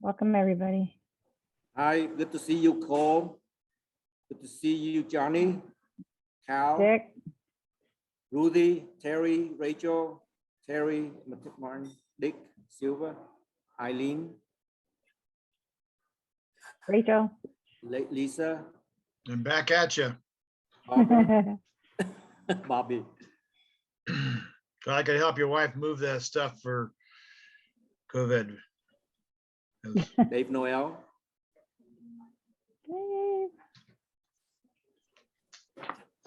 Welcome, everybody. Hi, good to see you, Cole. Good to see you, Johnny, Cal, Dick, Rudy, Terry, Rachel, Terry, Martin, Dick, Silva, Eileen, Rachel. Lisa, And back at you. Barbara, Bobby. So I could help your wife move that stuff for COVID. 'Cause Dave Noel,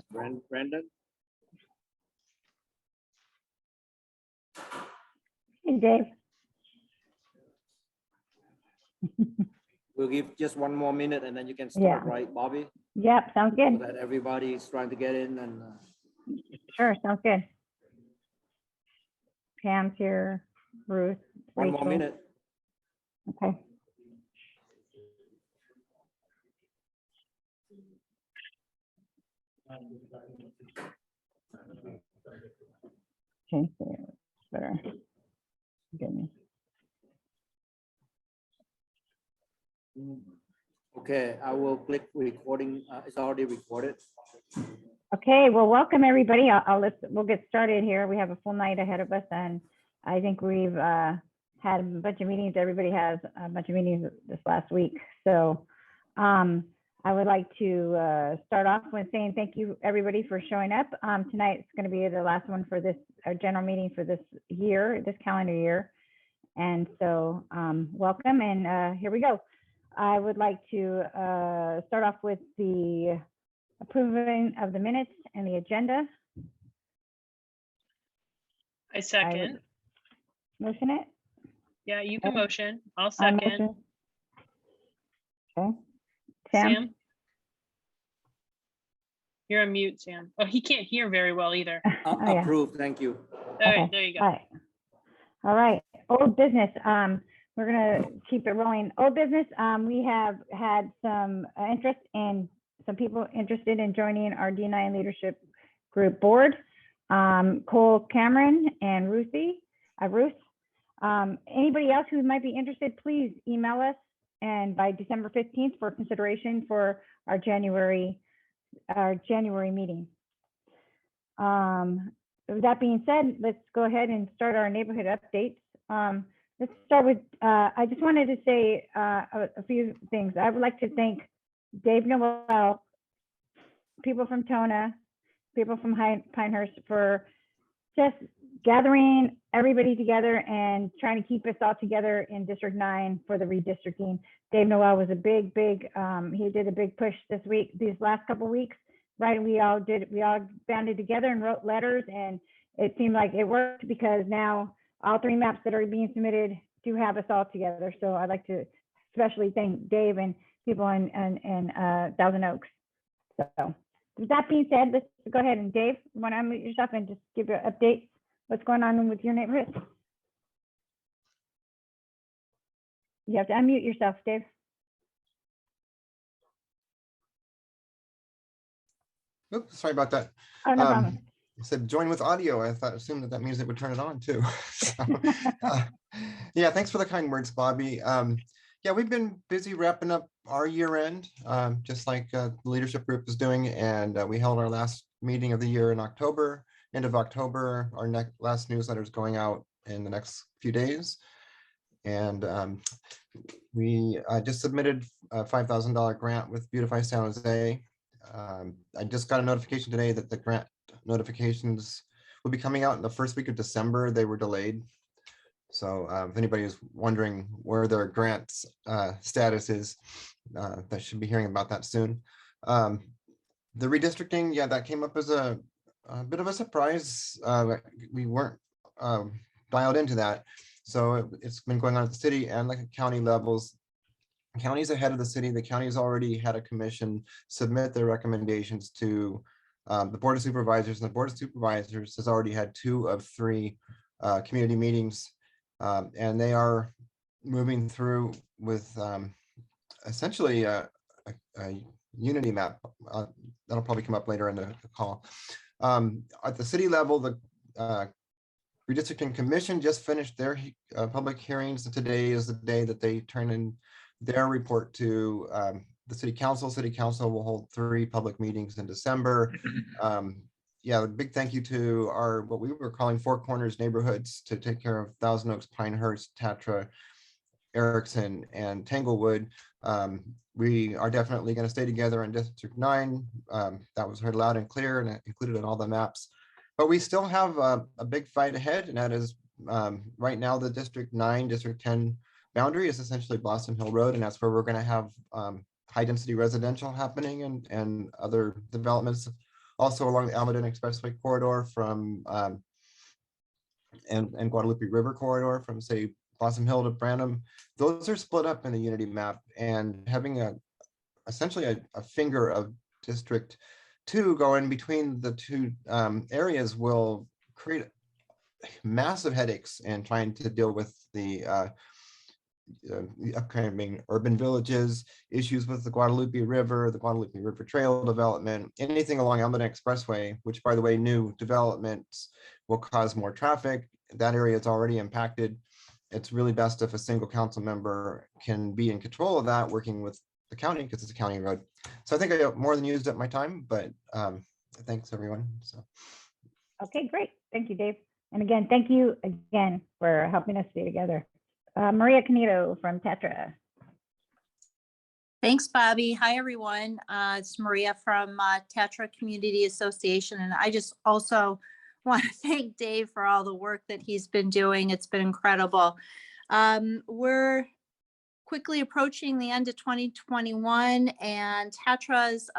Brandon, Hey, Dave. we'll give just one more minute and then you can start, Yeah. right, Bobby? Yep, sounds So good. that everybody is trying to get in and Sure, sounds good. Pam's here, Ruth. one more Rachel. minute. Okay. Okay, so better. Goodness. Okay, I will click recording. It's already recorded. Okay, well, welcome everybody. We'll get started here. We have a full night ahead of us, and I think we've had a bunch of meetings. Everybody has a bunch of meetings this last week. So I would like to start off with saying thank you everybody for showing up. Tonight's going to be the last one for this our general meeting for this year, this calendar year. And so welcome, and here we go. I would like to start off with the approving of the minutes and the agenda. I second. Motion it. Yeah, you can Okay. motion. I'll I second. motion. Okay. Sam? Sam? You're on mute, Sam. Oh, he can't hear very well either. Oh, yeah. Approved, thank you. All right, Okay, there you All go. right. All right. Old business. We're gonna keep it rolling. Old business. We have had some interest in some people interested in joining our D9 leadership group board. Cole Cameron and Ruth. Anybody else who might be interested, please email us, and by December 15th for consideration for our January meeting. With that being said, let's go ahead and start our neighborhood updates. Let's start with, I just wanted to say a few things. I would like to thank Dave Noel, people from Tona, people from Pinehurst for just gathering everybody together and trying to keep us all together in District 9 for the redistricting. Dave Noel was a big, he did a big push this week, these last couple of weeks, right? We all banded together and wrote letters, and it seemed like it worked because now all 3 maps that are being submitted do have us all together. So I'd like to especially thank Dave and people in Thousand Oaks. So with that being said, let's go ahead and Dave, you want to unmute yourself and just give your update. What's going on with your neighborhood? You have to unmute yourself, Dave. Oops, sorry about that. Oh, no problem. It said join with audio. I assumed that means it would turn it on too. So, yeah, thanks for the kind words, Bobby. Yeah, we've been busy wrapping up our year end, just like the leadership group is doing. And we held our last meeting of the year in October, end of October. Our last newsletter is going out in the next few days. And we just submitted a $5,000 grant with Beautify San Jose. I just got a notification today that the grant notifications will be coming out in the first week of December. They were delayed. So if anybody is wondering where their grants status is, they should be hearing about that soon. The redistricting, yeah, that came up as a bit of a surprise. We weren't dialed into that. So it's been going on at the city and like at county levels. County's ahead of the city. The county's already had a commission submit their recommendations to the Board of Supervisors, and the Board of Supervisors has already had 2 of 3 community meetings, and they are moving through with essentially a unity map. That'll probably come up later in the call. At the city level, the Redistricting Commission just finished their public hearings. And today is the day that they turn in their report to the city council. City council will hold 3 public meetings in December. Yeah, a big thank you to our, what we were calling Four Corners neighborhoods to take care of Thousand Oaks, Pinehurst, Tatra, Erickson, and Tanglewood. We are definitely going to stay together in District 9. That was heard loud and clear and included in all the maps. But we still have a big fight ahead, and that is right now the District 9, District 10 boundary is essentially Blossom Hill Road, and that's where we're going to have high density residential happening and other developments also along the Almaden Expressway corridor from and Guadalupe River corridor from, say, Blossom Hill to Branham. Those are split up in the Unity map, and having essentially a finger of District 2 going between the two areas will create massive headaches in trying to deal with the upcoming urban villages, issues with the Guadalupe River Trail development, anything along Almaden Expressway, which, by the way, new developments will cause more traffic. That area is already impacted. It's really best if a single council member can be in control of that, working with the county, because it's a county road. So I think I more than used up my time, but thanks everyone. So. Okay, great. Thank you, Dave. And again, thank you again for helping us stay together. Maria Canito from Tetra. Thanks, Bobby. Hi, everyone. It's Maria from Tetra Community Association. And I just also want to thank Dave for all the work that he's been doing. It's been incredible. We're quickly approaching the end of 2021, and Tetra's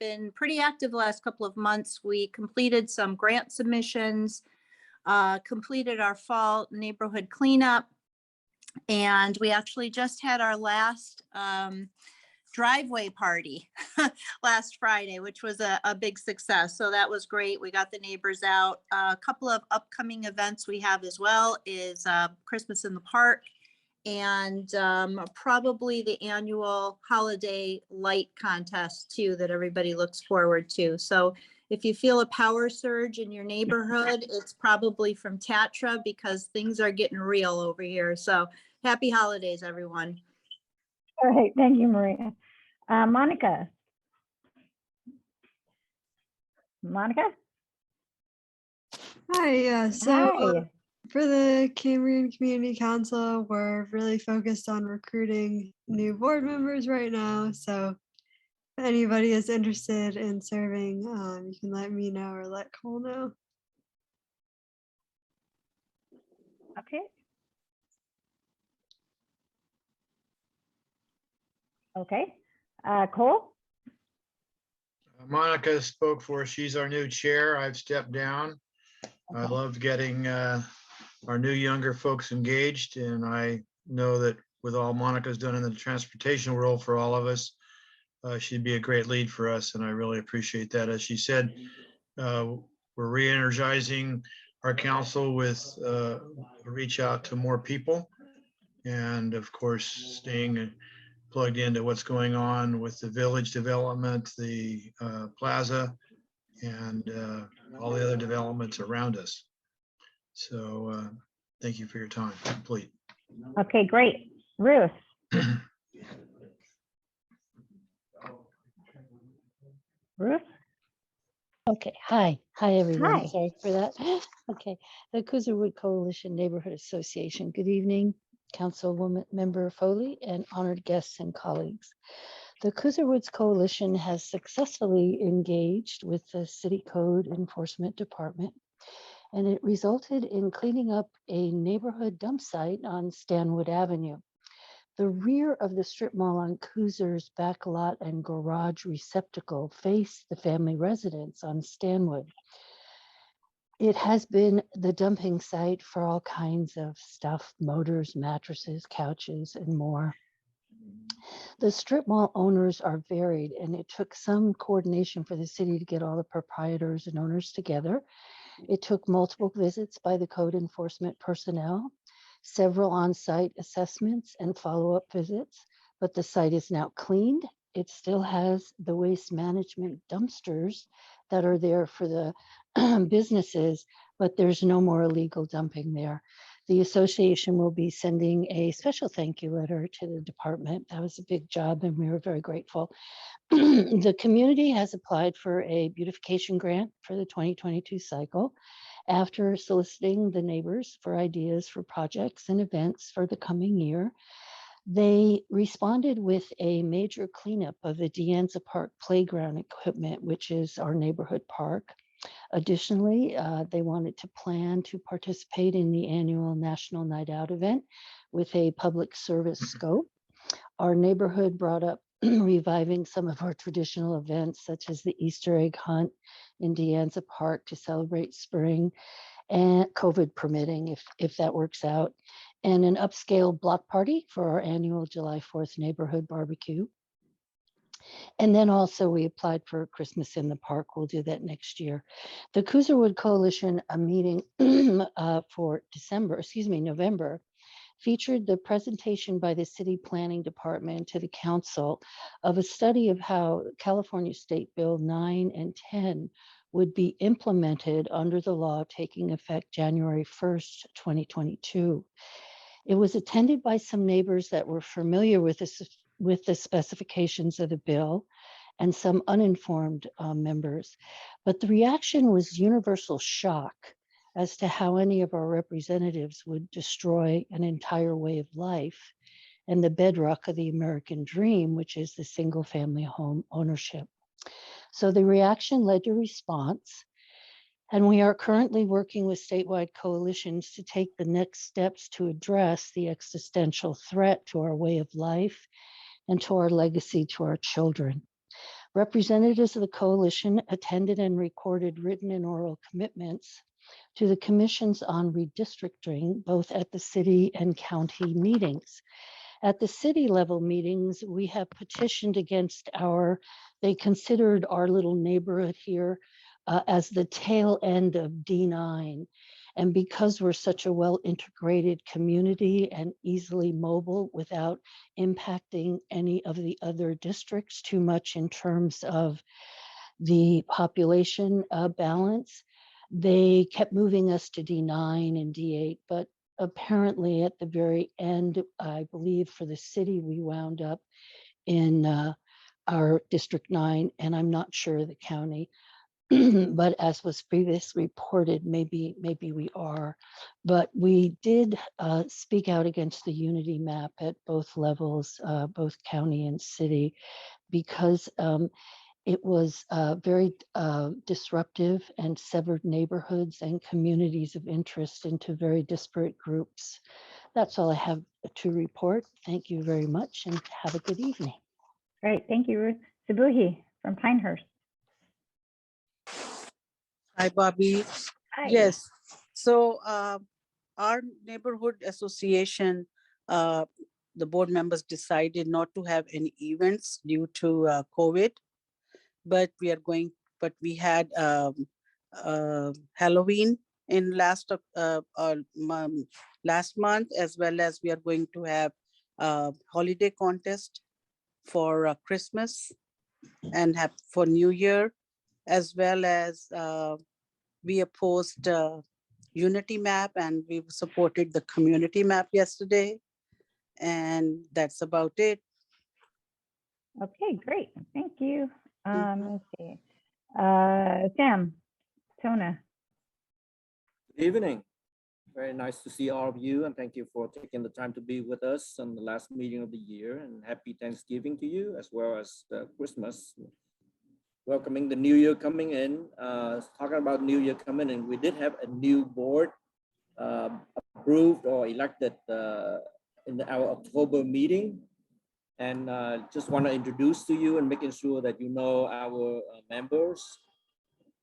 been pretty active the last couple of months. We completed some grant submissions, completed our fall neighborhood cleanup, and we actually just had our last driveway party last Friday, which was a big success. So that was great. We got the neighbors out. A couple of upcoming events we have as well is Christmas in the Park and probably the annual holiday light contest too that everybody looks forward to. So if you feel a power surge in your neighborhood, it's probably from Tetra because things are getting real over here. So happy holidays, everyone. All right, thank you, Maria. Monica. Monica? Hi, yeah. So Hi. for the Cambrian Community Council, we're really focused on recruiting new board members right now. So if anybody is interested in serving, you can let me know or let Cole know. Okay. Okay. Cole? Monica spoke for us. She's our new chair. I've stepped down. I Okay. love getting our new younger folks engaged, and I know that with all Monica's done in the transportation world for all of us, she'd be a great lead for us, and I really appreciate that. As she said, we're re-energizing our council with reach out to more people, and of course, staying plugged into what's going on with the village development, the plaza, and all the other developments around us. So thank you for your time. Complete. Okay, great. Ruth? Ruth? Okay, hi everyone. Hi. Sorry for that. Okay, the Coozerwood Coalition Neighborhood Association. Good evening, Councilwoman Member Foley and honored guests and colleagues. The Coozerwoods Coalition has successfully engaged with the City Code Enforcement Department, and it resulted in cleaning up a neighborhood dump site on Stanwood Avenue. The rear of the strip mall on Coozer's back lot and garage receptacle face the family residence on Stanwood. It has been the dumping site for all kinds of stuff, motors, mattresses, couches, and more. The strip mall owners are varied, and it took some coordination for the city to get all the proprietors and owners together. It took multiple visits by the code enforcement personnel, several on-site assessments and follow-up visits, but the site is now cleaned. It still has the waste management dumpsters that are there for the businesses, but there's no more illegal dumping there. The association will be sending a special thank you letter to the department. That was a big job and we were very grateful. The community has applied for a beautification grant for the 2022 cycle after soliciting the neighbors for ideas for projects and events for the coming year. They responded with a major cleanup of the De Anza Park playground equipment, which is our neighborhood park. Additionally, they wanted to plan to participate in the annual National Night Out event with a public service scope. Our neighborhood brought up reviving some of our traditional events, such as the Easter egg hunt in De Anza Park to celebrate spring, and COVID permitting, if that works out, and an upscale block party for our annual July 4th neighborhood barbecue. And then also we applied for Christmas in the Park. We'll do that next year. The Coozerwood Coalition, a meeting for November, featured the presentation by the City Planning Department to the Council of a study of how California State Bill 9 and 10 would be implemented under the law taking effect January 1st, 2022. It was attended by some neighbors that were familiar with the specifications of the bill and some uninformed members. But the reaction was universal shock as to how any of our representatives would destroy an entire way of life and the bedrock of the American dream, which is the single family home ownership. So the reaction led to response. And we are currently working with statewide coalitions to take the next steps to address the existential threat to our way of life and to our legacy to our children. Representatives of the coalition attended and recorded written and oral commitments to the commissions on redistricting, both at the city and county meetings. At the city level meetings, we have petitioned against they considered our little neighborhood here as the tail end of D9. And because we're such a well-integrated community and easily mobile without impacting any of the other districts too much in terms of the population balance, they kept moving us to D9 and D8, but apparently at the very end, I believe for the city, we wound up in our District 9, and I'm not sure the county. But as was previously reported, maybe we are. But we did speak out against the unity map at both levels, both county and city, because it was very disruptive and severed neighborhoods and communities of interest into very disparate groups. That's all I have to report. Thank you very much and have a good evening. Great, thank you, Ruth. Sabuhi from Pinehurst. Hi, Bobby. Hi. Yes. So our neighborhood association, the board members decided not to have any events due to COVID, but we had Halloween in last month, as well as we are going to have a holiday contest for Christmas and have for New Year, as well as we opposed unity map, and we supported the community map yesterday. And that's about it. Okay, great. Thank you. Let's see. Sam, Tona. Good evening. Very nice to see all of you, and thank you for taking the time to be with us on the last meeting of the year, and happy Thanksgiving to you, as well as Christmas. Welcoming the new year coming in. Talking about new year coming in, we did have a new board approved or elected in our October meeting. And just want to introduce to you and making sure that you know our members.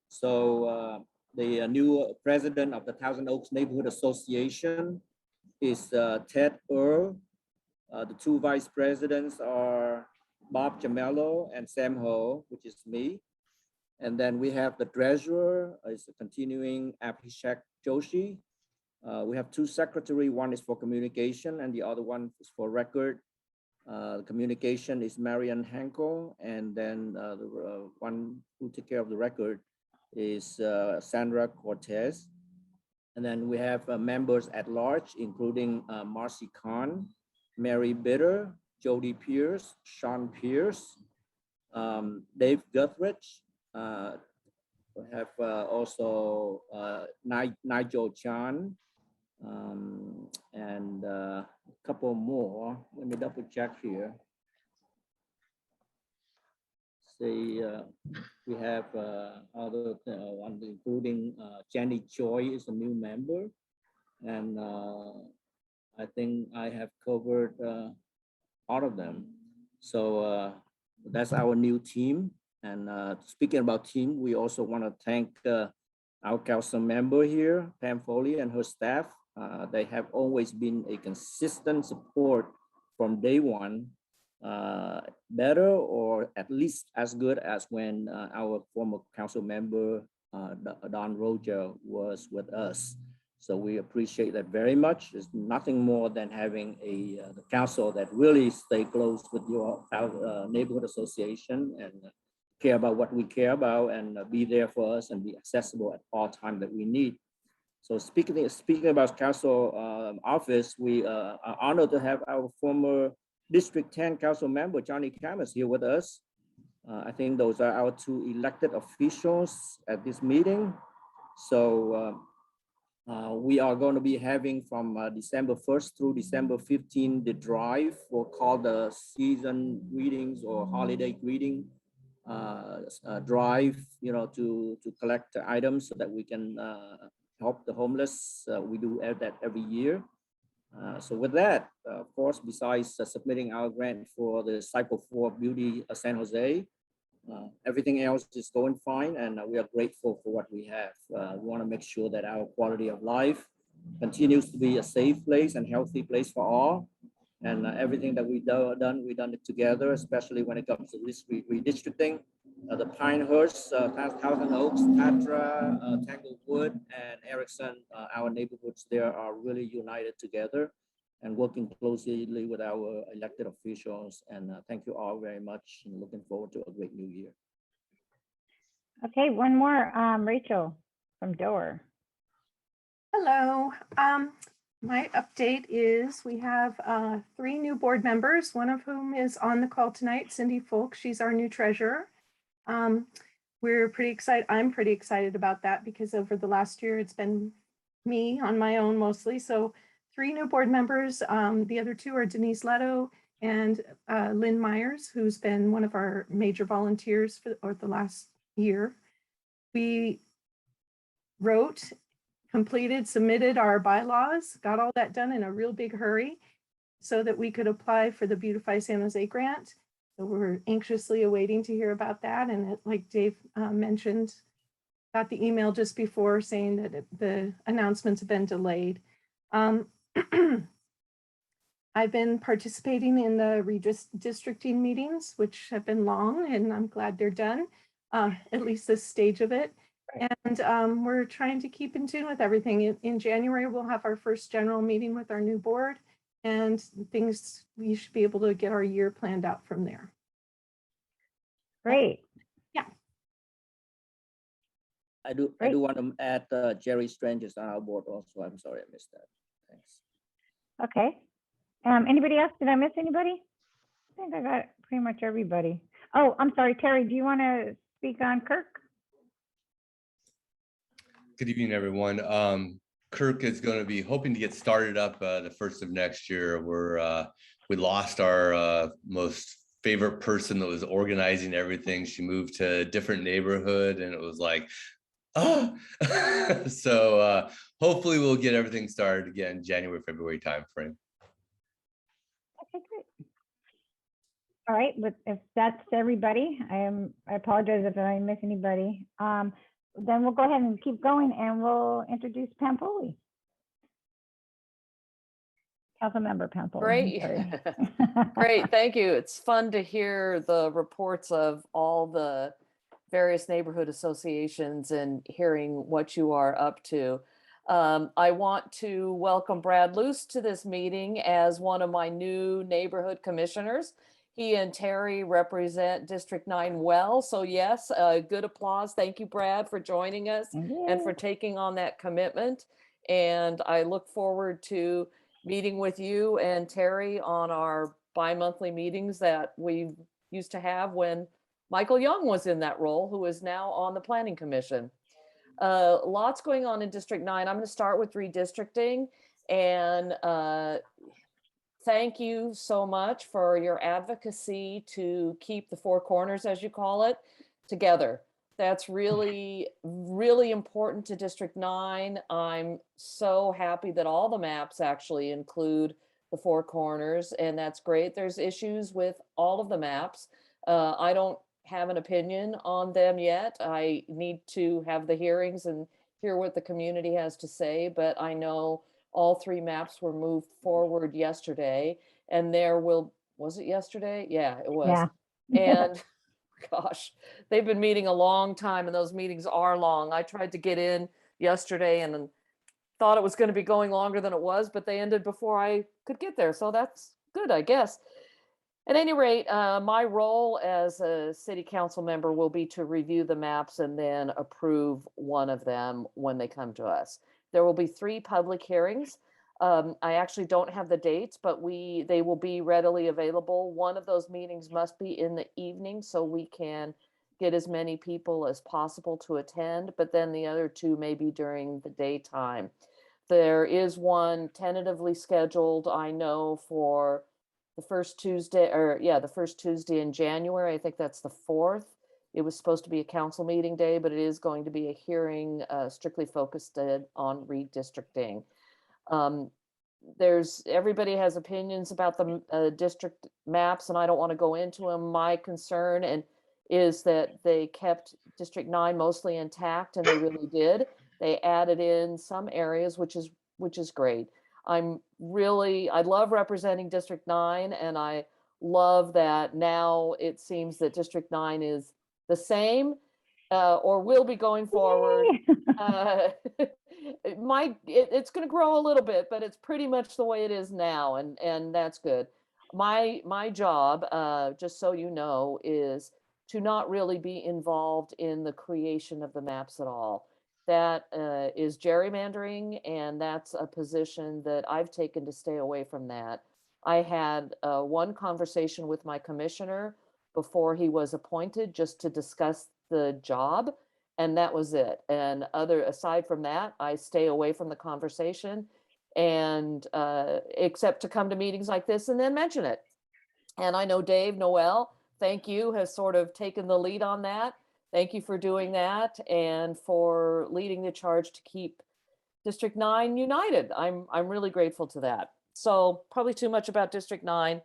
So the new president of the Thousand Oaks Neighborhood Association is Ted Earl. The two vice presidents are Bob Jamello and Sam Ho, which is me. And then we have the treasurer is continuing Abhishek Joshi. We have two secretary, one is for communication and the other one is for record. Communication is Marian Hankel, and then the one who took care of the record is Sandra Cortez. And then we have members at large, including Marcy Khan, Mary Bitter, Jody Pierce, Sean Pierce, Dave Guthridge. We have also Nigel Chan, and a couple more. Let me double check here. See, we have other one, including Jenny Choi is a new member, and I think I have covered all of them. So that's our new team. And speaking about team, we also want to thank our council member here, Pam Foley, and her staff. They have always been a consistent support from day one, better or at least as good as when our former council member, Don Roger, was with us. So we appreciate that very much. It's nothing more than having the council that really stay close with our neighborhood association and care about what we care about and be there for us and be accessible at all time that we need. So speaking about council office, we are honored to have our former District 10 council member, Johnny Camus, here with us. I think those are our two elected officials at this meeting. So we are going to be having from December 1st through December 15th, the drive, we'll call the season greetings or holiday greeting drive, to collect items so that we can help the homeless. We do that every year. So with that, of course, besides submitting our grant for the Cycle 4 Beauty San Jose, everything else is going fine, and we are grateful for what we have. We want to make sure that our quality of life continues to be a safe place and healthy place for all. And everything that we've done it together, especially when it comes to redistricting. The Pinehurst, Thousand Oaks, Patra, Tanglewood, and Erickson, our neighborhoods there are really united together and working closely with our elected officials. And thank you all very much, and looking forward to a great new year. Okay, one more, Rachel from Dover. Hello. My update is we have 3 new board members, one of whom is on the call tonight, Cindy Folk. She's our new treasurer. We're pretty excited. I'm pretty excited about that because over the last year, it's been me on my own mostly. So 3 new board members. The other 2 are Denise Leto and Lynn Myers, who's been one of our major volunteers for the last year. We wrote, completed, submitted our bylaws, got all that done in a real big hurry so that we could apply for the Beautify San Jose grant. So we're anxiously awaiting to hear about that. And like Dave mentioned, got the email just before saying that the announcements have been delayed. I've been participating in the redistricting meetings, which have been long, and I'm glad they're done, at least this stage of it. And we're trying to keep in tune with everything. In January, we'll have our first general meeting with our new board, and we should be able to get our year planned out from there. Great. Yeah. I do want to add Jerry Strange is on our board also. I'm sorry I missed that. Thanks. Okay. Anybody else? Did I miss anybody? I think I got pretty much everybody. Oh, I'm sorry, Terry, do you want to speak on Kirk? Good evening, everyone. Kirk is going to be hoping to get started up the 1st of next year. We lost our most favorite person that was organizing everything. She moved to a different neighborhood, and it was like, oh. So hopefully we'll get everything started again January, February timeframe. Okay, great. All right, but if that's everybody, I apologize if I miss anybody. Then we'll go ahead and keep going, and we'll introduce Pam Foley. Councilmember Pam Foley. Great. Great, thank you. It's fun to hear the reports of all the various neighborhood associations and hearing what you are up to. I want to welcome Brad Luce to this meeting as one of my new neighborhood commissioners. He and Terry represent District 9 well. So yes, good applause. Thank you, Brad, for joining us and for taking on that commitment. And I look forward to meeting with you and Terry on our bi-monthly meetings that we used to have when Michael Young was in that role, who is now on the Planning Commission. Lots going on in District 9. I'm going to start with redistricting, and thank you so much for your advocacy to keep the four corners, as you call it, together. That's really, really important to District 9. I'm so happy that all the maps actually include the four corners, and that's great. There's issues with all of the maps. I don't have an opinion on them yet. I need to have the hearings and hear what the community has to say, but I know all three maps were moved forward yesterday, and was it yesterday? Yeah, it was. Yeah. And gosh, they've been meeting a long time, and those meetings are long. I tried to get in yesterday and thought it was going to be going longer than it was, but they ended before I could get there. So that's good, I guess. At any rate, my role as a city council member will be to review the maps and then approve one of them when they come to us. There will be 3 public hearings. I actually don't have the dates, but they will be readily available. One of those meetings must be in the evening so we can get as many people as possible to attend, but then the other 2 may be during the daytime. There is one tentatively scheduled, I know, for the first Tuesday, the first Tuesday in January. I think that's the 4th. It was supposed to be a council meeting day, but it is going to be a hearing strictly focused on redistricting. Everybody has opinions about the district maps, and I don't want to go into them. My concern is that they kept District 9 mostly intact, and they really did. They added in some areas, which is great. I love representing District 9, and I love that now it seems that District 9 is the same or will be going forward. It's going to grow a little bit, but it's pretty much the way it is now, and that's good. My job, just so you know, is to not really be involved in the creation of the maps at all. That is gerrymandering, and that's a position that I've taken to stay away from that. I had one conversation with my commissioner before he was appointed just to discuss the job, and that was it. And aside from that, I stay away from the conversation, and except to come to meetings like this and then mention it. And I know Dave Noel, thank you, has sort of taken the lead on that. Thank you for doing that and for leading the charge to keep District 9 united. I'm really grateful to that. So probably too much about District 9.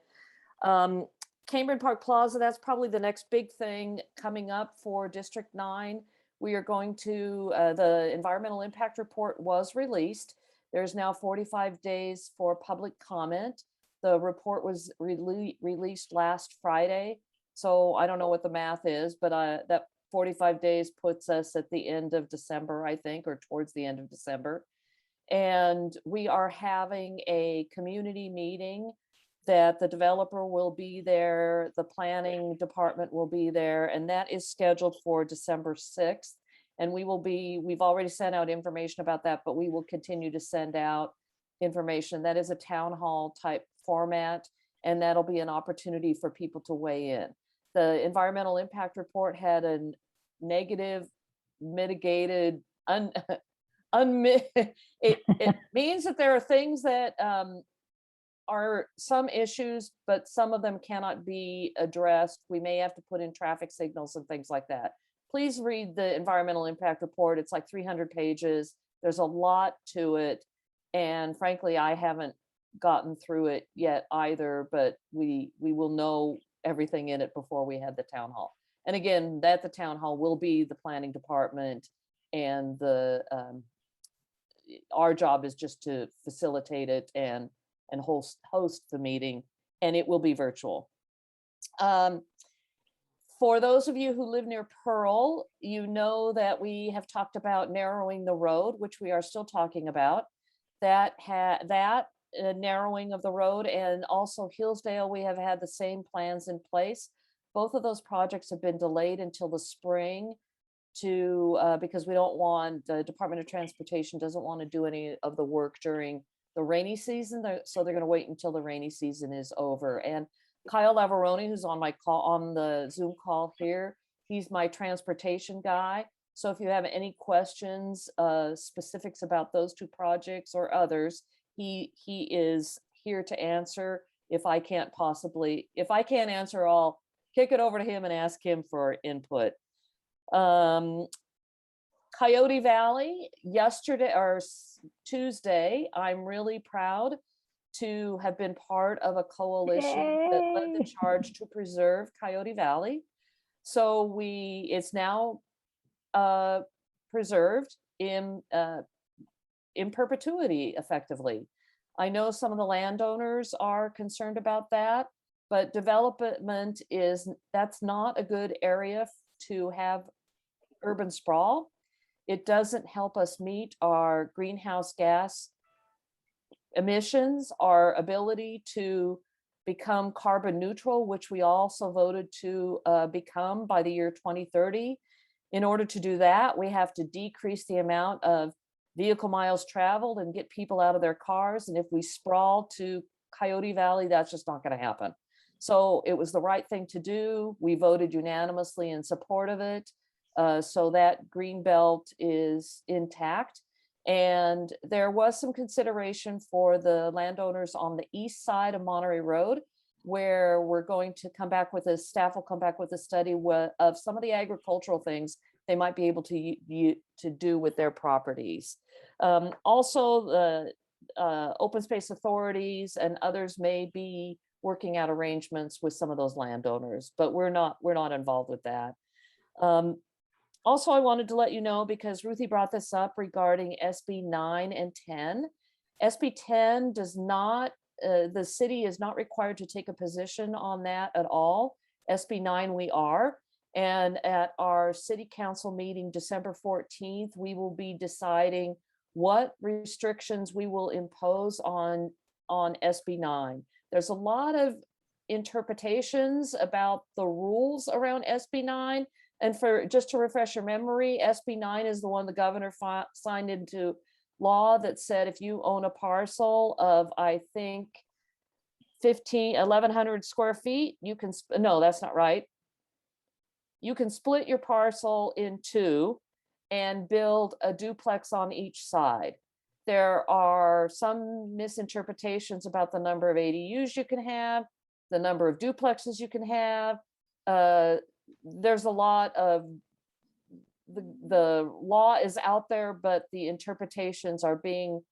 Cambrian Park Plaza, that's probably the next big thing coming up for District 9. We are going to, the environmental impact report was released. There's now 45 days for public comment. The report was released last Friday. So I don't know what the math is, but that 45 days puts us at the end of December, I think, or towards the end of December. And we are having a community meeting that the developer will be there, the planning department will be there, and that is scheduled for December 6th. And we've already sent out information about that, but we will continue to send out information. That is a town hall type format, and that'll be an opportunity for people to weigh in. The environmental impact report had a negative mitigated, it means that there are things that are some issues, but some of them cannot be addressed. We may have to put in traffic signals and things like that. Please read the environmental impact report. It's like 300 pages. There's a lot to it. And frankly, I haven't gotten through it yet either, but we will know everything in it before we have the town hall. And again, the town hall will be the planning department, and our job is just to facilitate it and host the meeting, and it will be virtual. For those of you who live near Pearl, you know that we have talked about narrowing the road, which we are still talking about. That narrowing of the road, and also Hillsdale, we have had the same plans in place. Both of those projects have been delayed until the spring. because we don't want, the Department of Transportation doesn't want to do any of the work during the rainy season. So they're going to wait until the rainy season is over. And Kyle Lavaroni, who's on my call, on the Zoom call here, he's my transportation guy. So if you have any questions, specifics about those two projects or others, he is here to answer. If I can't answer, I'll kick it over to him and ask him for input. Coyote Valley, yesterday or Tuesday, I'm really proud to have been part of a coalition that led the Yay. charge to preserve Coyote Valley. So it's now preserved in perpetuity, effectively. I know some of the landowners are concerned about that, but development that's not a good area to have urban sprawl. It doesn't help us meet our greenhouse gas emissions, our ability to become carbon neutral, which we also voted to become by the year 2030. In order to do that, we have to decrease the amount of vehicle miles traveled and get people out of their cars. And if we sprawl to Coyote Valley, that's just not going to happen. So it was the right thing to do. We voted unanimously in support of it. So that green belt is intact. And there was some consideration for the landowners on the east side of Monterey Road, where we're going to come back with staff will come back with a study of some of the agricultural things they might be able to do with their properties. Also, the open space authorities and others may be working out arrangements with some of those landowners, but we're not involved with that. Also, I wanted to let you know, because Ruthie brought this up regarding SB 9 and 10. SB 10 does not, the city is not required to take a position on that at all. SB 9 we are. And at our city council meeting, December 14th, we will be deciding what restrictions we will impose on SB 9. There's a lot of interpretations about the rules around SB 9. And just to refresh your memory, SB 9 is the one the governor signed into law that said if you own a parcel of, I think, 1,100 square feet, you can, no, that's not right. You can split your parcel in two and build a duplex on each side. There are some misinterpretations about the number of ADUs you can have, the number of duplexes you can have. There's a lot of, the law is out there, but the interpretations are being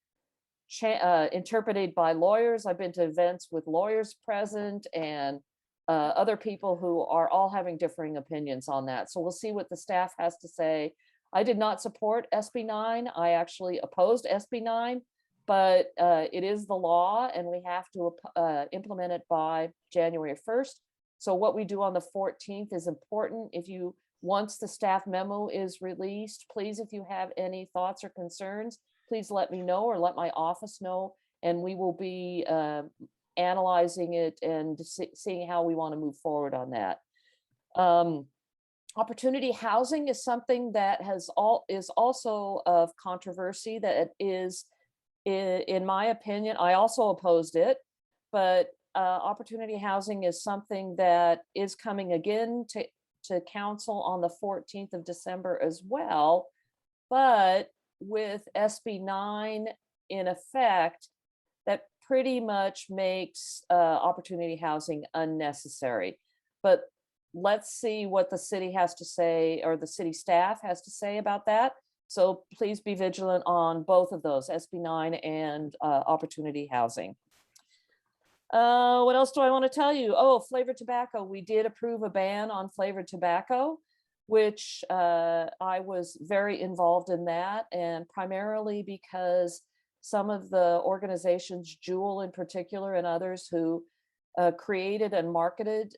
interpreted by lawyers. I've been to events with lawyers present and other people who are all having differing opinions on that. So we'll see what the staff has to say. I did not support SB 9. I actually opposed SB 9, but it is the law and we have to implement it by January 1st. So what we do on the 14th is important. Once the staff memo is released, please, if you have any thoughts or concerns, please let me know or let my office know, and we will be analyzing it and seeing how we want to move forward on that. Opportunity housing is something that is also of controversy. That is, in my opinion, I also opposed it, but opportunity housing is something that is coming again to council on the 14th of December as well. But with SB 9 in effect, that pretty much makes opportunity housing unnecessary. But let's see what the city has to say, or the city staff has to say about that. So please be vigilant on both of those, SB 9 and opportunity housing. What else do I want to tell you? Oh, flavored tobacco. We did approve a ban on flavored tobacco, which I was very involved in that, and primarily because some of the organizations, Juul in particular, and others who created and marketed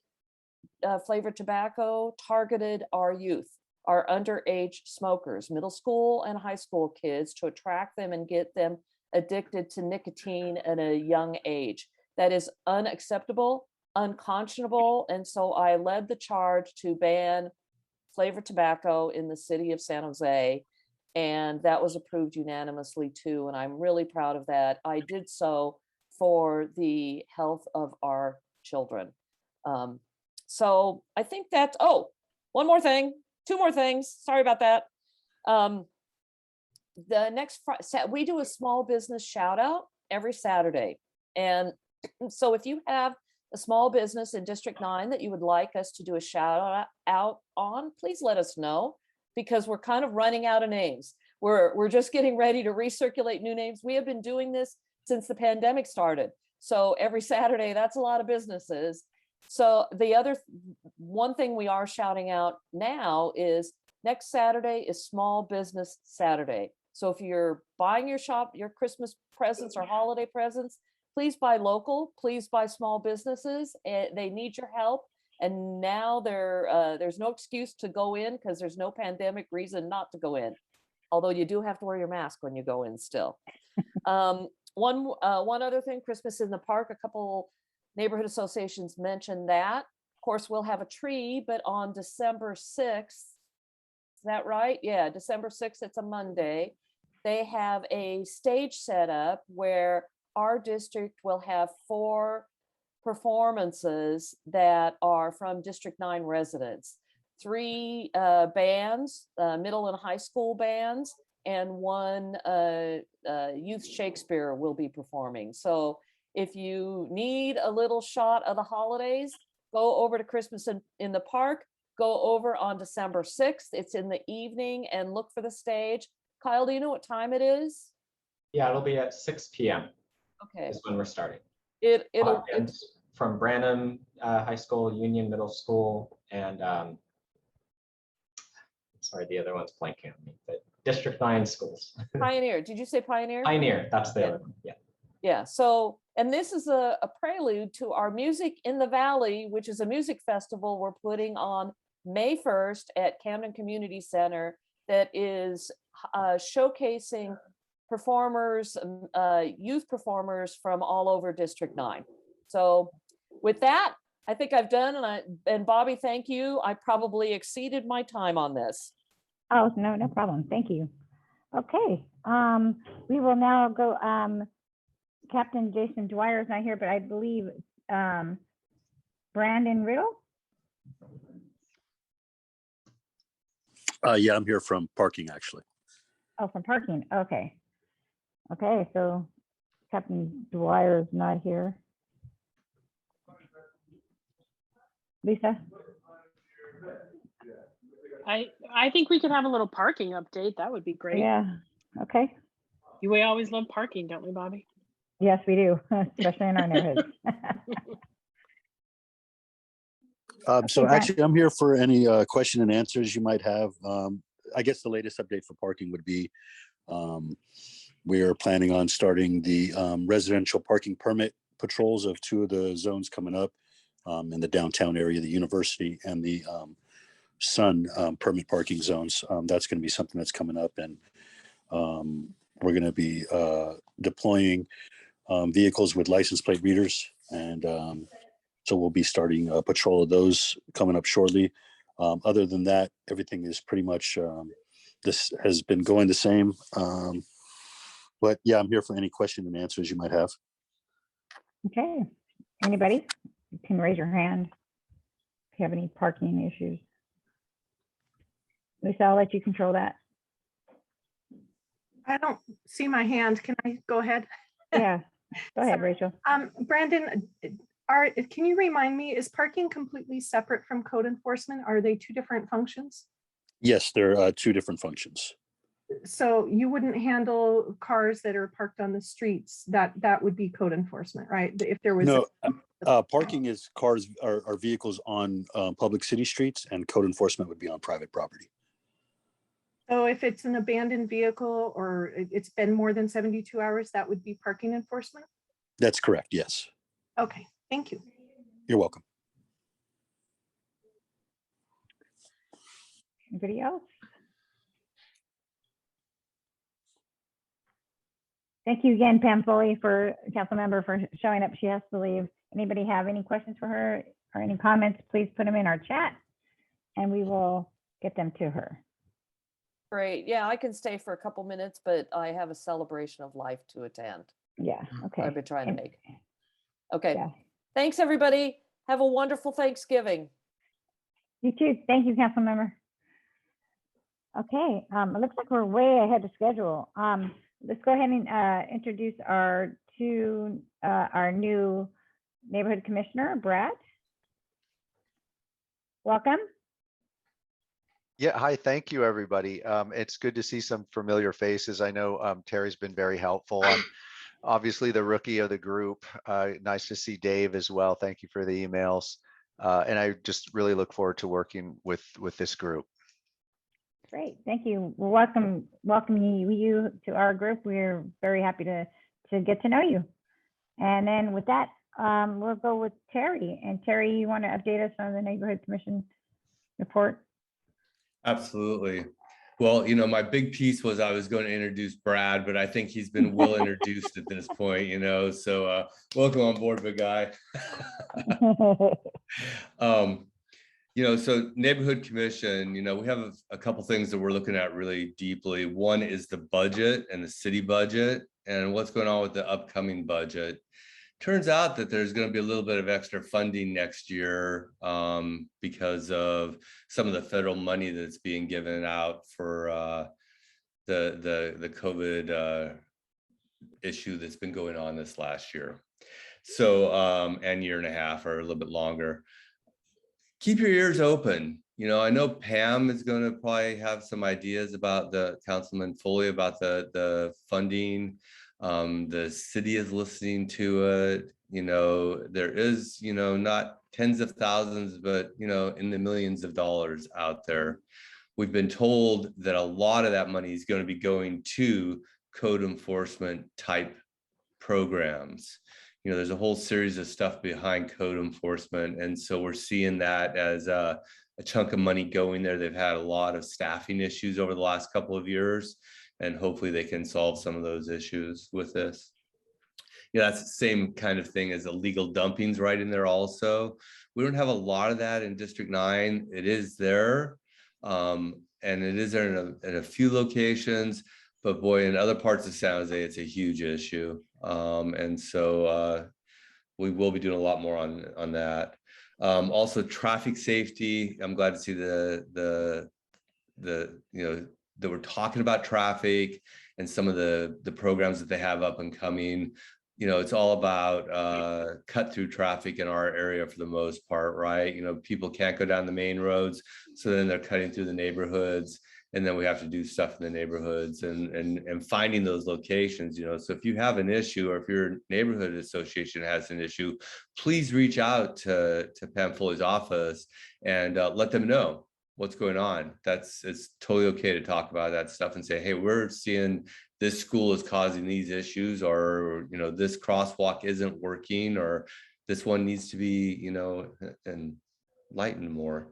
flavored tobacco targeted our youth, our underage smokers, middle school and high school kids, to attract them and get them addicted to nicotine at a young age. That is unacceptable, unconscionable. And so I led the charge to ban flavored tobacco in the city of San Jose. And that was approved unanimously too. And I'm really proud of that. I did so for the health of our children. So I think that's, oh, one more thing, two more things. Sorry about that. The next, we do a small business shout out every Saturday. And so if you have a small business in District 9 that you would like us to do a shout out on, please let us know, because we're kind of running out of names. We're just getting ready to recirculate new names. We have been doing this since the pandemic started. So every Saturday, that's a lot of businesses. So the other one thing we are shouting out now is next Saturday is Small Business Saturday. So if you're buying your Christmas presents or holiday presents, please buy local, please buy small businesses. They need your help. And now there's no excuse to go in because there's no pandemic reason not to go in. Although you do have to wear your mask when you go in still. One other thing, Christmas in the park, a couple neighborhood associations mentioned that. Of course, we'll have a tree, but on December 6th, is that right? Yeah, December 6th, it's a Monday. They have a stage set up where our district will have 4 performances that are from District 9 residents. 3 bands, middle and high school bands, and 1 youth Shakespeare will be performing. So if you need a little shot of the holidays, go over to Christmas in the Park, go over on December 6th. It's in the evening, and look for the stage. Kyle, do you know what time it is? Yeah, it'll be at 6 p.m. Okay. Is when we're starting. It's from Branham High School, Union Middle School, and sorry, the other one's blanking on me, but District 9 schools. Pioneer. Did you say Pioneer? Pioneer, that's the other one, yeah. Yeah, so, and this is a prelude to our Music in the Valley, which is a music festival we're putting on May 1st at Camden Community Center that is showcasing performers, youth performers from all over District 9. So with that, I think I've done, and Bobby, thank you. I probably exceeded my time on this. Oh, no problem. Thank you. Okay, we will now go, Captain Jason Dwyer is not here, but I believe Brandon Riddle. Yeah, I'm here from parking, actually. Oh, from parking. Okay. Okay, so Captain Dwyer is not here. Lisa? I think we could have a little parking update. That would be great. Yeah, okay. We always love parking, don't we, Bobby? Yes, we do, especially in our neighborhoods. So Okay, actually, I'm here for any question and answers you might have. I guess the latest update for parking would be we are planning on starting the residential parking permit patrols of 2 of the zones coming up in the downtown area, the university and the Sun permit parking zones. That's going to be something that's coming up, and we're going to be deploying vehicles with license plate readers, and so we'll be starting a patrol of those coming up shortly. Other than that, everything is pretty much, this has been going the same. But yeah, I'm here for any question and answers you might have. okay. Anybody? You can raise your hand if you have any parking issues. Lisa, I'll let you control that. I don't see my hand. Can I go ahead? Yeah, go ahead, Sorry. Rachel. Brandon, can you remind me, is parking completely separate from code enforcement? Are they 2 different functions? Yes, there are 2 different functions. So you wouldn't handle cars that are parked on the streets, that would be code enforcement, right? If there was. No, parking is cars are vehicles on public city streets, and code enforcement would be on private property. So if it's an abandoned vehicle or it's been more than 72 hours, that would be parking enforcement? That's correct, yes. Okay, thank you. You're welcome. Anybody else? Thank you again, Pam Foley, for council member, for showing up. She has to leave. Anybody have any questions for her or any comments, please put them in our chat and we will get them to her. Great. Yeah, I can stay for a couple minutes, but I have a celebration of life to attend. Yeah, okay. I've been trying to And- make. Okay. Yeah. Thanks, everybody. Have a wonderful Thanksgiving. You too. Thank you, council member. Okay, it looks like we're way ahead of schedule. Let's go ahead and introduce our new neighborhood commissioner, Brad. Welcome. Yeah, hi, thank you, everybody. It's good to see some familiar faces. I know Terry's been very helpful. I'm obviously the rookie of the group. Nice to see Dave as well. Thank you for the emails. And I just really look forward to working with this group. Great, thank you. We're welcoming you to our group. We're very happy to get to know you. And then with that, we'll go with Terry. And Terry, you want to update us on the neighborhood commission report? Absolutely. Well, you know, my big piece was I was going to introduce Brad, but I think he's been well introduced at this point, you know, so welcome on board, big guy. You know, so neighborhood commission, you know, we have a couple things that we're looking at really deeply. One is the budget and the city budget and what's going on with the upcoming budget. Turns out that there's going to be a little bit of extra funding next year because of some of the federal money that's being given out for the COVID issue that's been going on this last year. So and year and a half or a little bit longer. Keep your ears open. You know, I know Pam is going to probably have some ideas about Councilman Foley about the funding. The city is listening to it. You know, there is, you know, not tens of thousands, but, you know, in the millions of dollars out there. We've been told that a lot of that money is going to be going to code enforcement type programs. You know, there's a whole series of stuff behind code enforcement. And so we're seeing that as a chunk of money going there. They've had a lot of staffing issues over the last couple of years, and hopefully they can solve some of those issues with this. Yeah, that's the same kind of thing as illegal dumpings right in there also. We don't have a lot of that in District 9. It is there, and it is there in a few locations, but boy, in other parts of San Jose, it's a huge issue. And so we will be doing a lot more on that. Also traffic safety. I'm glad to see the you know, that we're talking about traffic and some of the programs that they have up and coming. You know, it's all about cut through traffic in our area for the most part, right? You know, people can't go down the main roads, so then they're cutting through the neighborhoods, and then we have to do stuff in the neighborhoods and finding those locations, you know. So if you have an issue, or if your neighborhood association has an issue, please reach out to Pam Foley's office and let them know what's going on. It's totally okay to talk about that stuff and say, hey, we're seeing this school is causing these issues, or, you know, this crosswalk isn't working, or this one needs to be, you know, and lightened more.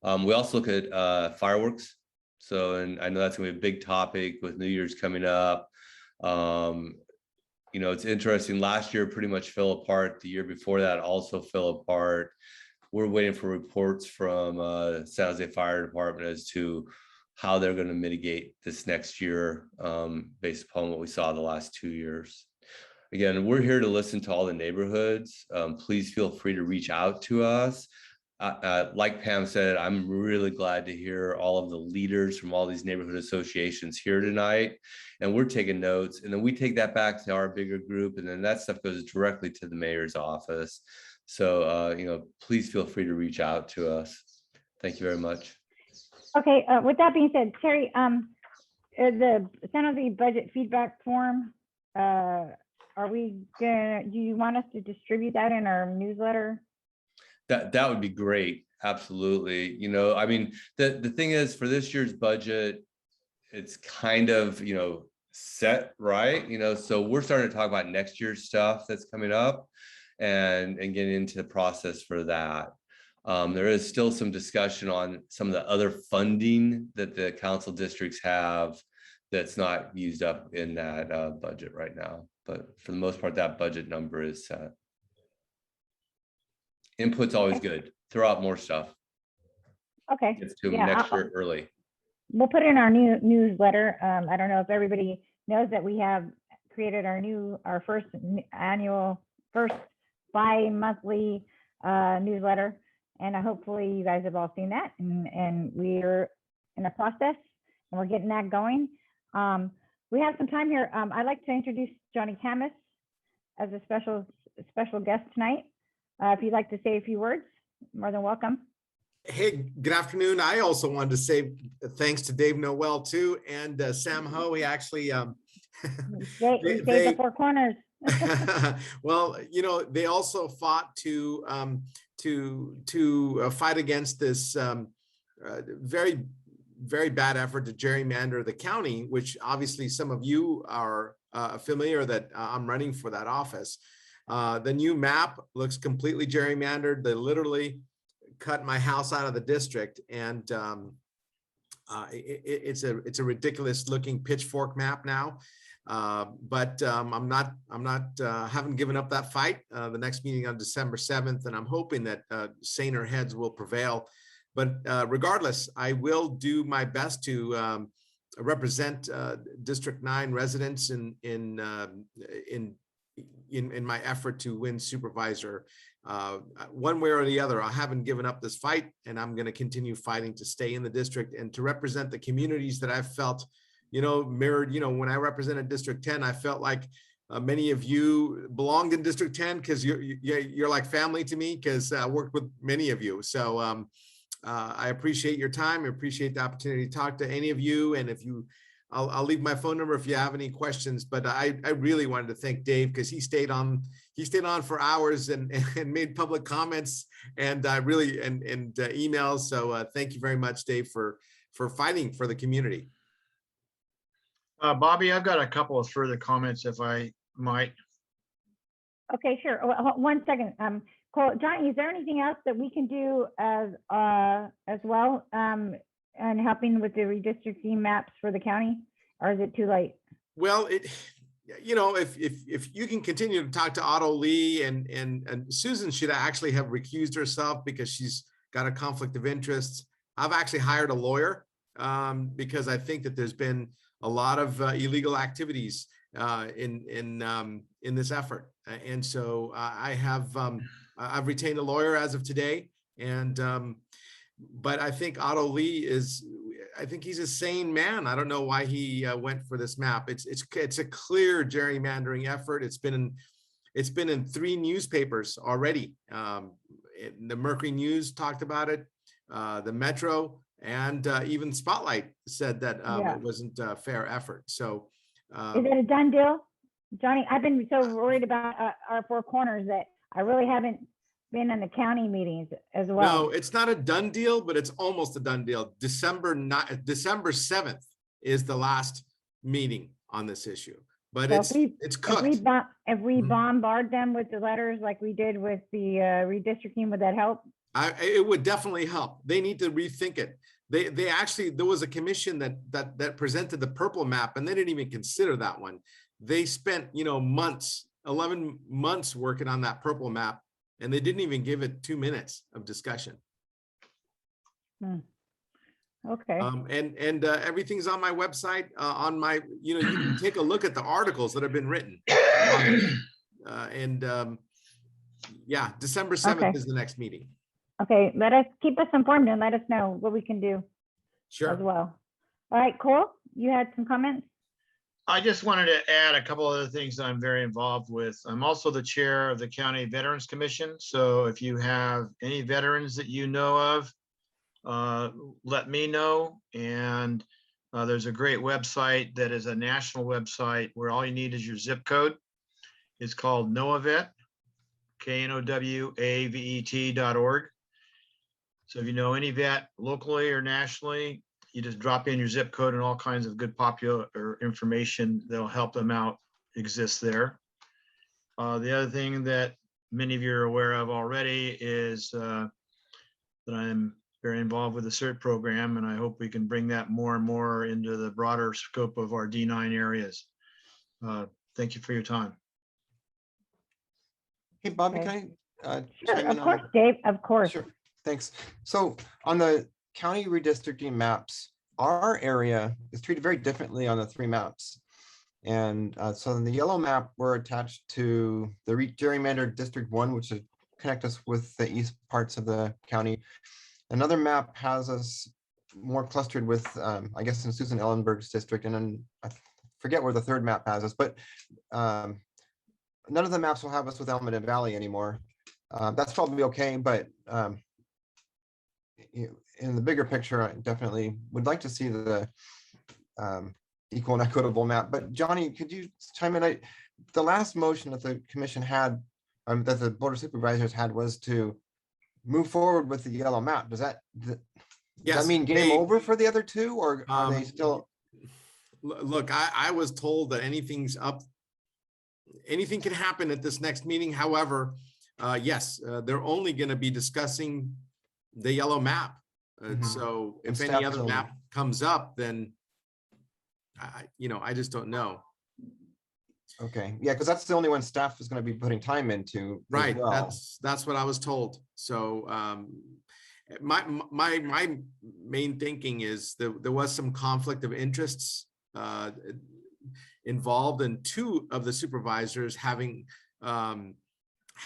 We also look at fireworks. So, and I know that's gonna be a big topic with New Year's coming up. You know, it's interesting. Last year pretty much fell apart. The year before that also fell apart. We're waiting for reports from San Jose Fire Department as to how they're going to mitigate this next year based upon what we saw the last 2 years. Again, we're here to listen to all the neighborhoods. Please feel free to reach out to us. Like Pam said, I'm really glad to hear all of the leaders from all these neighborhood associations here tonight. And we're taking notes, and then we take that back to our bigger group, and then that stuff goes directly to the mayor's office. So, you know, please feel free to reach out to us. Thank you very much. Okay, with that being said, Terry, the San Jose budget feedback form, do you want us to distribute that in our newsletter? That would be great. Absolutely. You know, I mean, the thing is, for this year's budget, it's kind of, you know, set, right? You know, so we're starting to talk about next year's stuff that's coming up and getting into the process for that. There is still some discussion on some of the other funding that the council districts have that's not used up in that budget right now. But for the most part, that budget number is set. Input's always good. Throw out more stuff. Okay. Gets to them Yeah, next year early. we'll put it in our new newsletter. I don't know if everybody knows that we have created our first bi-monthly newsletter. And hopefully you guys have all seen that, and we're in a process and we're getting that going. We have some time here. I'd like to introduce Johnny Camus as a special guest tonight. If you'd like to say a few words, more than welcome. Hey, good afternoon. I also wanted to say thanks to Dave Noel too, and Sam Ho. We actually, We saved the four corners. well, you know, they also fought to fight against this very, very bad effort to gerrymander the county, which obviously some of you are familiar that I'm running for that office. The new map looks completely gerrymandered. They literally cut my house out of the district, and it's a ridiculous looking pitchfork map now. But I'm not haven't given up that fight. The next meeting on December 7th, and I'm hoping that saner heads will prevail. But regardless, I will do my best to represent District 9 residents in my effort to win supervisor. One way or the other, I haven't given up this fight, and I'm going to continue fighting to stay in the district and to represent the communities that I've felt, you know, mirrored. You know, when I represented District 10, I felt like many of you belonged in District 10 because you're like family to me, because I worked with many of you. So I appreciate your time. I appreciate the opportunity to talk to any of you. And if you, I'll leave my phone number if you have any questions. But I really wanted to thank Dave, because he stayed on for hours and made public comments and really emails. So thank you very much, Dave, for fighting for the community. Bobby, I've got a couple of further comments, if I might. Okay, sure. One second. Johnny, is there anything else that we can do as well and helping with the redistricting maps for the county, or is it too late? Well, you know, if you can continue to talk to Otto Lee, and Susan should actually have recused herself because she's got a conflict of interest. I've actually hired a lawyer because I think that there's been a lot of illegal activities in this effort, and so I've retained a lawyer as of today, and but I think Otto Lee I think he's a sane man. I don't know why he went for this map. It's a clear gerrymandering effort. It's been in 3 newspapers already. The Mercury News talked about it, the Metro, and even Spotlight said that it wasn't a fair effort. So is it a done deal, Johnny? I've been so worried about our four corners that I really haven't been in the county meetings as well. No, it's not a done deal, but it's almost a done deal. December 7th is the last meeting on this issue, but so it's cooked. If we bombard them with the letters like we did with the redistricting, would that help? It would definitely help. They need to rethink it. They actually, there was a commission that presented the purple map, and they didn't even consider that one. They spent, you know, 11 months working on that purple map, and they didn't even give it 2 minutes of discussion. Okay. And everything's on my website, on my, you know, you can take a look at the articles that have been written. Yeah, December 7th is the next meeting. Okay, keep us informed and let us know what we can do as well. All right, Cole, you had some comments? I just wanted to add a couple other things that I'm very involved with. I'm also the chair of the County Veterans Commission. So if you have any veterans that you know of, let me know. And there's a great website that is a national website where all you need is your zip code. It's called KNOWAVET, KNOWAVET.org. So if you know any vet locally or nationally, you just drop in your zip code, and all kinds of good popular information that'll help them out exists there. The other thing that many of you are aware of already is that I'm very involved with the CERT program, and I hope we can bring that more and more into the broader scope of our D9 areas. Thank you for your time. Hey, Bobby, can I Sure, of course, Dave, of course. Sure. Thanks. So on the county redistricting maps, our area is treated very differently on the three maps. And so in the yellow map, we're attached to the gerrymandered District 1, which would connect us with the east parts of the county. Another map has us more clustered with, I guess, in Susan Ellenberg's district, and then I forget where the third map has us, but none of the maps will have us with Almaden Valley anymore. That's probably okay, but in the bigger picture, I definitely would like to see the equal and equitable map. But Johnny, could you chime in? The last motion that the commission had, that the Board of Supervisors had, was to move forward with the yellow map. Does that mean game over for the other two, or are they still? Look, I was told that anything can happen at this next meeting. However, yes, they're only going to be discussing the yellow map. So if any other map comes up, then I just don't know. Okay, yeah, because that's the only one staff is going to be putting time into. Right, well. that's what I was told. So my main thinking is that there was some conflict of interests involved, and two of the supervisors having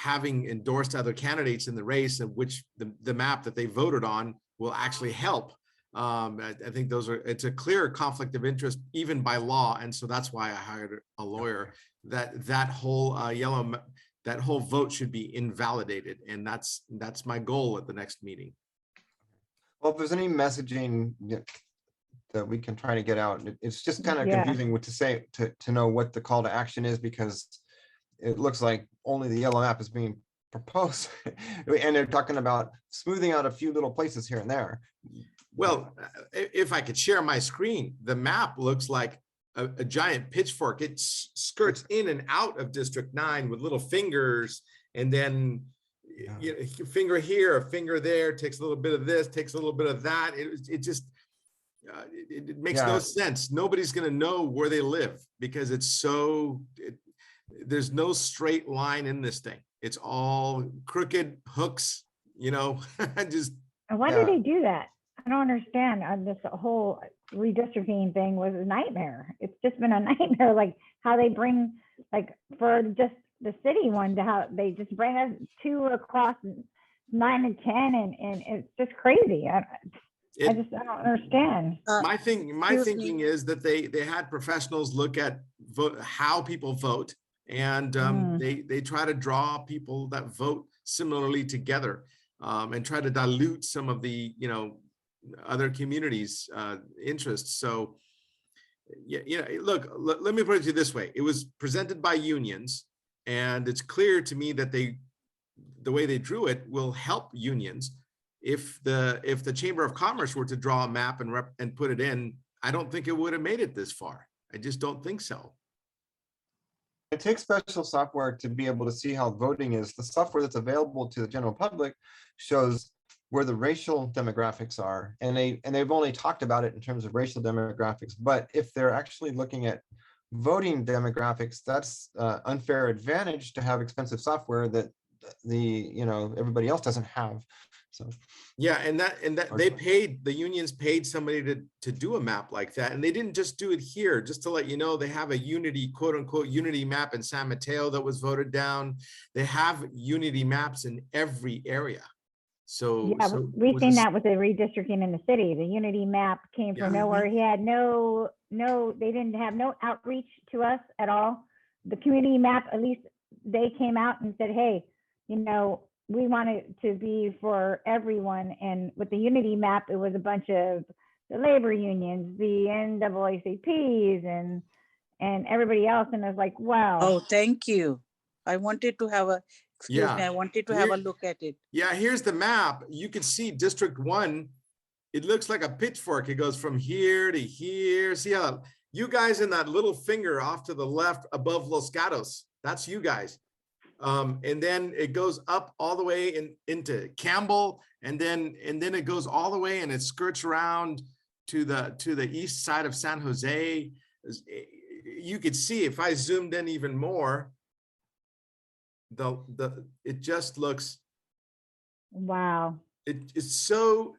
endorsed other candidates in the race, of which the map that they voted on will actually help. I think it's a clear conflict of interest even by law, and so that's why I hired a lawyer. That whole that whole vote should be invalidated, and that's my goal at the next meeting. Well, if there's any messaging that we can try to get out, it's just kind of confusing what to say to know what the call to action is, because it looks like only the yellow map is being proposed, and they're talking about smoothing out a few little places here and there. Well, if I could share my screen, the map looks like a giant pitchfork. It skirts in and out of District 9 with little fingers, and then a finger here, a finger there, takes a little bit of this, takes a little bit of that. It just it makes no sense. Nobody's going to know where they live, because it's there's no straight line in this thing. It's all crooked hooks, just. And why do they do that? I don't understand. This whole redistricting thing was a nightmare. It's just been a nightmare, like how they bring, like for just the city one, to how they just bring us two across 9 and 10, and it's just crazy. I don't understand. My thinking is that they had professionals look at how people vote, and they try to draw people that vote similarly together, and try to dilute some of the other communities' interests. So look, let me put it to you this way. It was presented by unions, and it's clear to me that the way they drew it will help unions. If the Chamber of Commerce were to draw a map and put it in, I don't think it would have made it this far. I just don't think so. It takes special software to be able to see how voting is. The software that's available to the general public shows where the racial demographics are, and they've only talked about it in terms of racial demographics. But if they're actually looking at voting demographics, that's unfair advantage to have expensive software that everybody else doesn't have. So yeah, and that the unions paid somebody to do a map like that, and they didn't just do it here. Just to let you know, they have a unity, quote unquote, unity map in San Mateo that was voted down. They have unity maps in every area. So yeah, we've seen that with the redistricting in the city. The unity map came from nowhere. He had they didn't have no outreach to us at all. The community map, at least they came out and said, hey, we want it to be for everyone. And with the unity map, it was a bunch of the labor unions, the NAACPs, and everybody else. And I was like, wow. Oh, thank you. I wanted to have I wanted to have a look at it. Yeah, here's the map. You can see District 1. It looks like a pitchfork. It goes from here to here. See how you guys in that little finger off to the left above Los Gatos, that's you guys. And then it goes up all the way into Campbell, and then it goes all the way and it skirts around to the east side of San Jose. You could see, if I zoomed in even more, it just looks, wow. It's so,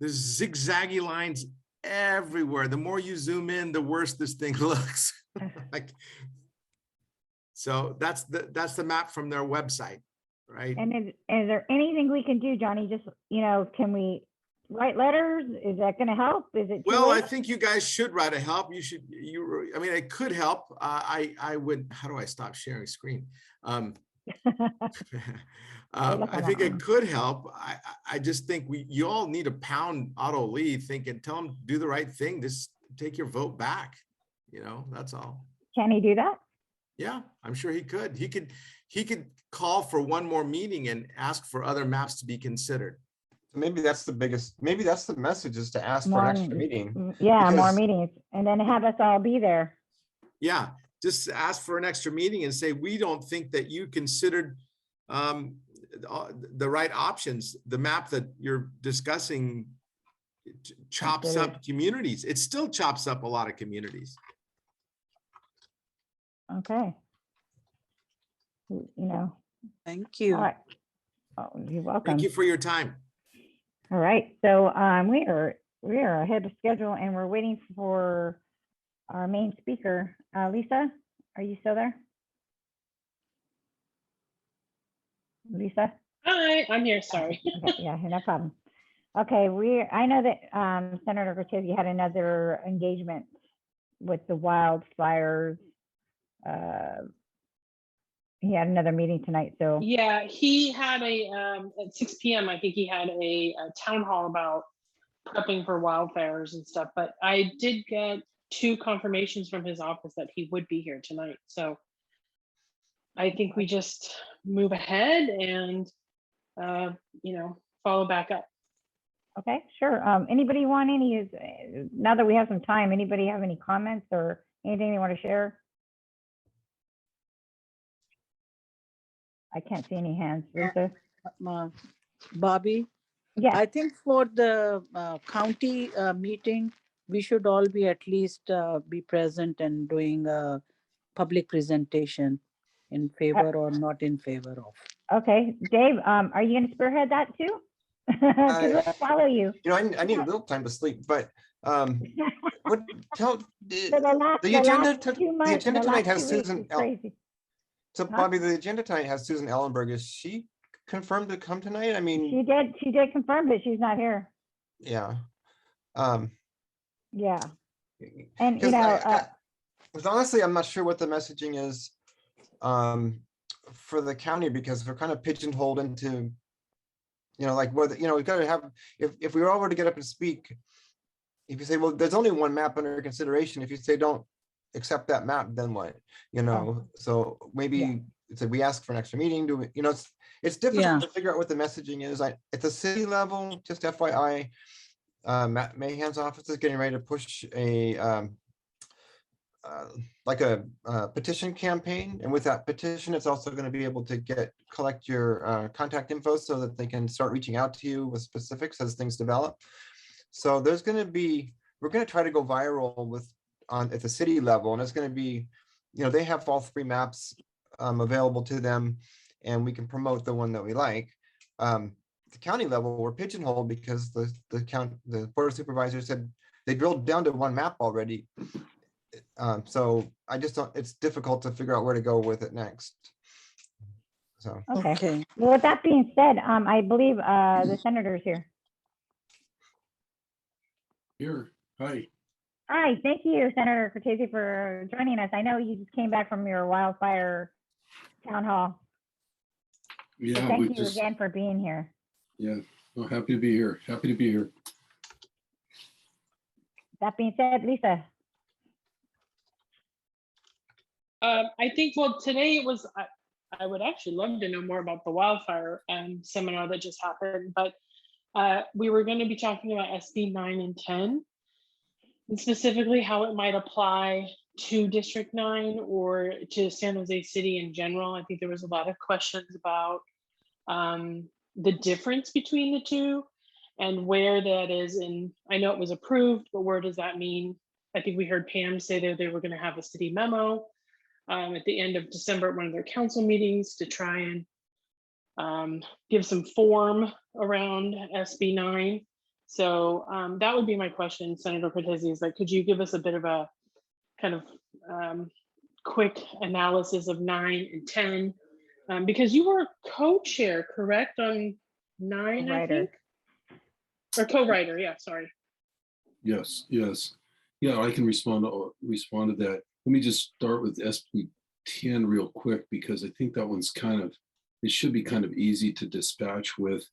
There's zigzaggy lines everywhere. The more you zoom in, the worse this thing looks. Like, so that's the map from their website, right? And is there anything we can do, Johnny? Just, can we write letters? Is that going to help? Is it too Well, I late? think you guys should write a help. I mean, it could help. I would, how do I stop sharing screen? I think it could help. I just think you all need to pound Otto Lee, thinking, tell him do the right thing. Just take your vote back. That's all. Can he do that? Yeah, I'm sure he could. He could call for one more meeting and ask for other maps to be considered. Maybe that's the message, is to ask for an extra meeting. Yeah, more because- meetings, and then have us all be there. Yeah, just ask for an extra meeting and say, we don't think that you considered the right options. The map that you're discussing chops up communities. It still chops up a lot of communities. Okay. Thank you. All right. Oh, you're welcome. Thank you for your time. All right, so we are ahead of schedule, and we're waiting for our main speaker. Lisa, are you still there? Lisa? Hi, I'm here, sorry. Okay, yeah, no problem. Okay, I know that Senator Cortez had another engagement with the wildfires. He had another meeting tonight, so. Yeah, he had at 6 p.m. I think he had a town hall about prepping for wildfires and stuff, but I did get 2 confirmations from his office that he would be here tonight. So I think we just move ahead and, follow back up. Okay, sure. Anybody want now that we have some time, anybody have any comments or anything they want to share? I can't see any hands. Lisa? Bobby? Yeah. I think for the county meeting, we should all be at least be present and doing a public presentation in favor or not in favor of. Okay, Dave, are you going to spearhead that too? Because we'll follow you. I need a little time to sleep, but what tell the agenda tonight has Susan. So Bobby, the agenda tonight has Susan Ellenberg. Is she confirmed to come tonight? I mean, she did confirm, but she's not here. Yeah. Yeah. And because honestly, I'm not sure what the messaging is for the county, because we're kind of pigeonholed into, like whether, we've got to have, if we were all were to get up and speak, if you say, well, there's only one map under consideration, if you say don't accept that map, then what? So maybe it's we ask for an extra meeting. Do we, it's difficult to figure out what the messaging is. At the city level, just FYI, Matt Mahan's office is getting ready to push a petition campaign, and with that petition, it's also going to be able to collect your contact info so that they can start reaching out to you with specifics as things develop. So we're going to try to go viral at the city level, and it's going to be, they have all 3 maps available to them, and we can promote the one that we like. The county level, we're pigeonholed because the board of supervisors said they drilled down to 1 map already. So I just don't, it's difficult to figure out where to go with it next. So okay. Well, with that being said, I believe the senator's here. Here, hi. Hi, thank you, Senator Cortese, for joining us. I know you just came back from your wildfire town hall. Yeah, so thank you again for being here. Yeah, well, happy to be here. Happy to be here. That being said, Lisa. I think, well, today it was, I would actually love to know more about the wildfire seminar that just happened, but we were going to be talking about SB 9 and 10, and specifically how it might apply to District 9 or to San Jose City in general. I think there was a lot of questions about the difference between the two and where that is. And I know it was approved, but where does that mean? I think we heard Pam say that they were going to have a city memo at the end of December at one of their council meetings to try and give some form around SB 9. So that would be my question, Senator Cortese, is like, could you give us a bit of a kind of quick analysis of 9 and 10? Because you were co-chair, correct, on 9, I think? Or co-writer, yeah, sorry. Yes, yes. Yeah, I can respond to that. Let me just start with SB 10 real quick, because I think that one's it should be kind of easy to dispatch with.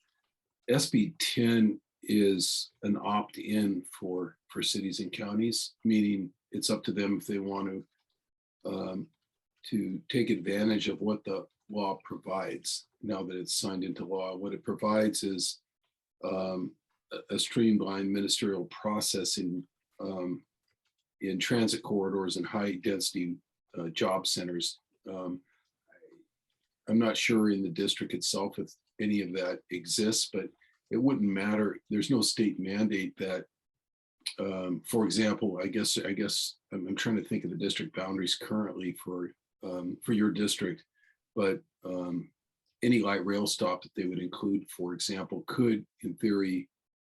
SB 10 is an opt-in for cities and counties, meaning it's up to them if they want to take advantage of what the law provides now that it's signed into law. What it provides is a streamlined ministerial process in transit corridors and high density job centers. I'm not sure in the district itself if any of that exists, but it wouldn't matter. There's no state mandate that, for example, I guess I'm trying to think of the district boundaries currently for your district, but any light rail stop that they would include, for example, could in theory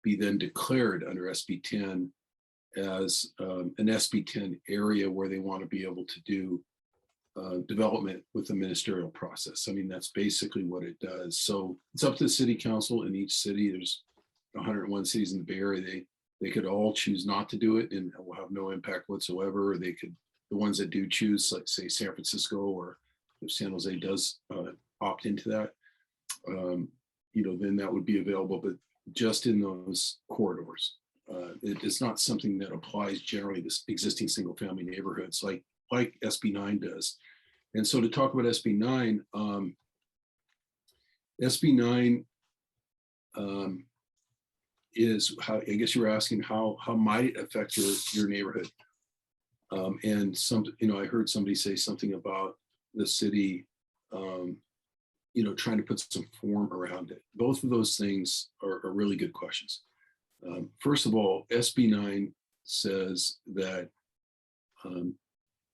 be then declared under SB 10 as an SB 10 area where they want to be able to do development with the ministerial process. I mean, that's basically what it does. So it's up to the city council in each city. There's 101 cities in the Bay Area. They could all choose not to do it and it will have no impact whatsoever. Or they could, the ones that do choose, like say San Francisco, or if San Jose does opt into that, then that would be available, but just in those corridors. It's not something that applies generally to existing single family neighborhoods like SB 9 does. And so to talk about SB 9, SB 9 is how, I guess you were asking how might it affect your neighborhood? And I heard somebody say something about the city, trying to put some form around it. Both of those things are really good questions. First of all, SB 9 says that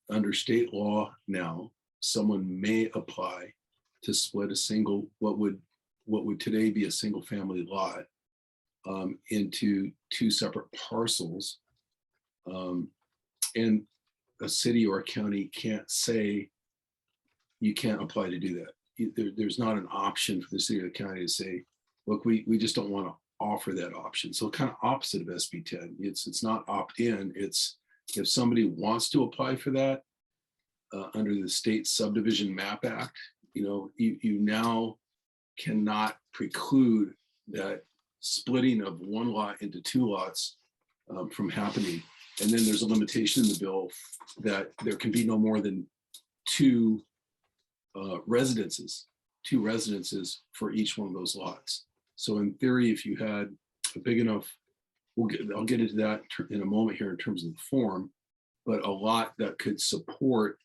under state law now, someone may apply to split a single, what would today be a single family lot, into two separate parcels. And a city or a county can't say you can't apply to do that. There's not an option for the city or the county to say, look, we just don't want to offer that option. So kind of opposite of SB 10. It's not opt-in. It's if somebody wants to apply for that under the State Subdivision Map Act, you now cannot preclude that splitting of one lot into two lots from happening. And then there's a limitation in the bill that there can be no more than two residences for each one of those lots. So in theory, if you had a big enough, I'll get into that in a moment here in terms of the form, but a lot that could support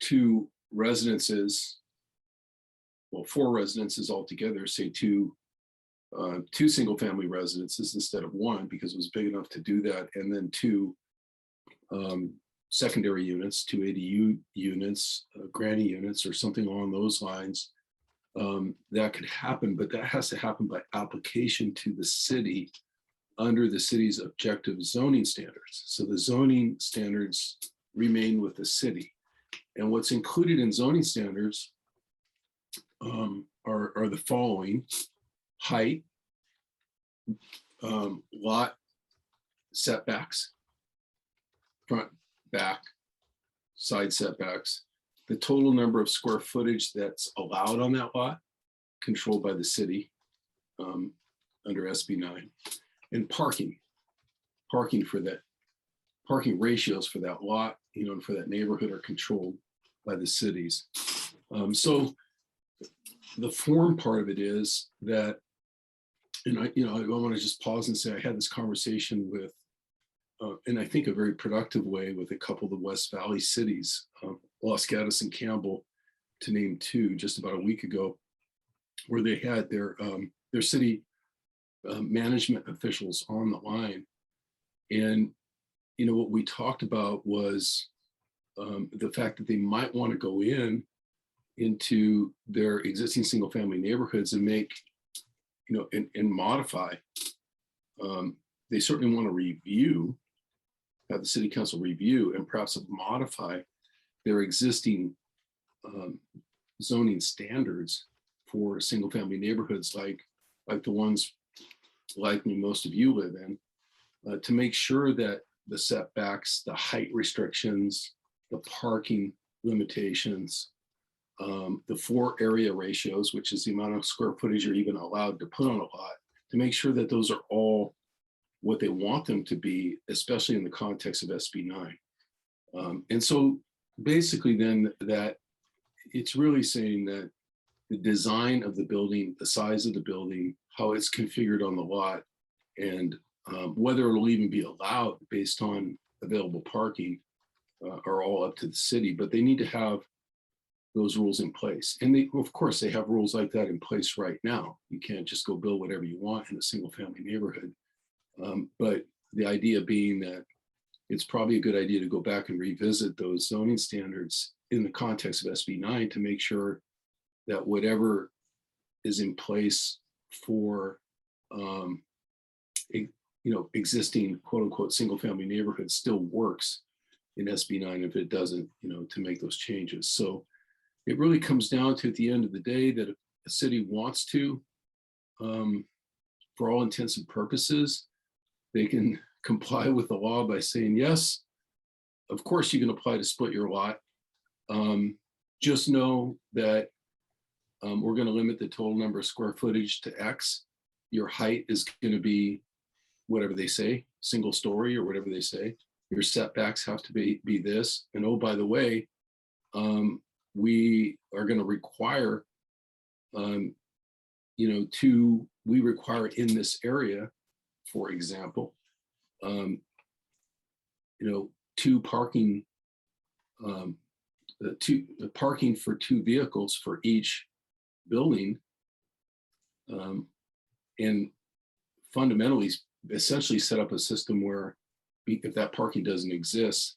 two residences, well, four residences altogether, say two single family residences instead of one, because it was big enough to do that, and then two secondary units, two ADU units, granny units, or something along those lines. That could happen, but that has to happen by application to the city under the city's objective zoning standards. So the zoning standards remain with the city. And what's included in zoning standards are the following: height, lot setbacks, front, back, side setbacks, the total number of square footage that's allowed on that lot, controlled by the city under SB 9, and parking for that, parking ratios for that lot, and for that neighborhood are controlled by the cities. So the form part of it is that, and I want to just pause and say I had this conversation with, and I think a very productive way, with a couple of the West Valley cities, Los Gatos and Campbell, to name two, just about a week ago, where they had their city management officials on the line. And, what we talked about was the fact that they might want to go into their existing single family neighborhoods and make and modify. They certainly want to review, have the city council review and perhaps modify their existing zoning standards for single family neighborhoods like the ones likely most of you live in, to make sure that the setbacks, the height restrictions, the parking limitations, the floor area ratios, which is the amount of square footage you're even allowed to put on a lot, to make sure that those are all what they want them to be, especially in the context of SB 9. And so basically then that it's really saying that the design of the building, the size of the building, how it's configured on the lot, and whether it'll even be allowed based on available parking are all up to the city, but they need to have those rules in place. And they, of course, they have rules like that in place right now. You can't just go build whatever you want in a single family neighborhood. But the idea being that it's probably a good idea to go back and revisit those zoning standards in the context of SB 9 to make sure that whatever is in place for existing quote unquote single family neighborhoods still works in SB 9. If it doesn't, to make those changes. So it really comes down to, at the end of the day, that if a city wants to, for all intents and purposes, they can comply with the law by saying, yes, of course you can apply to split your lot. Just know that we're going to limit the total number of square footage to X. Your height is going to be whatever they say, single story or whatever they say. Your setbacks have to be this. And oh, by the way, we are going to require, we require in this area, for example, two parking, parking for two vehicles for each building, and fundamentally essentially set up a system where if that parking doesn't exist,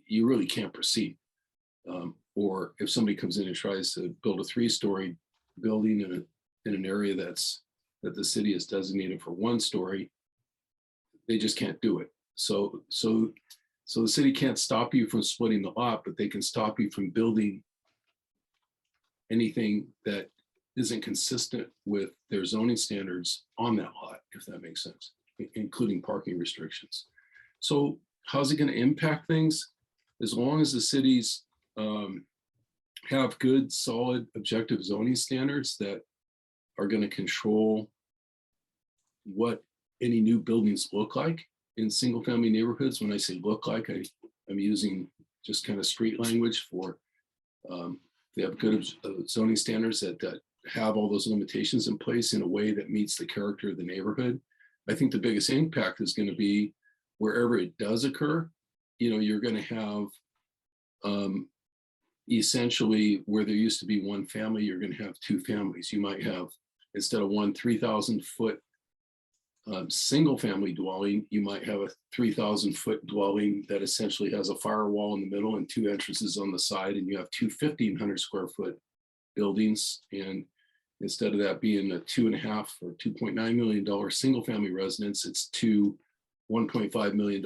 you really can't proceed. Or if somebody comes in and tries to build a 3-story building in an area that the city has designated for 1 story, they just can't do it. So the city can't stop you from splitting the lot, but they can stop you from building anything that isn't consistent with their zoning standards on that lot, if that makes sense, including parking restrictions. So how's it going to impact things? As long as the cities have good, solid, objective zoning standards that are going to control what any new buildings look like in single family neighborhoods. When I say look like, I'm using just kind of street language for, they have good zoning standards that have all those limitations in place in a way that meets the character of the neighborhood. I think the biggest impact is going to be wherever it does occur, you're going to have essentially where there used to be 1 family, you're going to have 2 families. You might have, instead of 1 3,000-foot single family dwelling, you might have a 3,000-foot dwelling that essentially has a firewall in the middle and 2 entrances on the side, and you have 2 1,500-square-foot buildings. And instead of that being a $2.5 or $2.9 million single family residence, it's 2 $1.5 million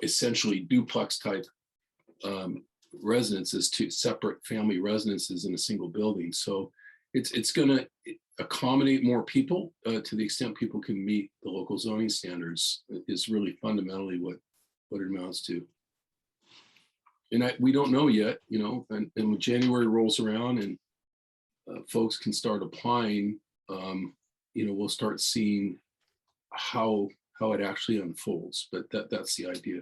essentially duplex type residences, 2 separate family residences in a single building. So it's going to accommodate more people to the extent people can meet the local zoning standards is really fundamentally what it amounts to. And we don't know yet, and when January rolls around and folks can start applying, we'll start seeing how it actually unfolds, but that's the idea.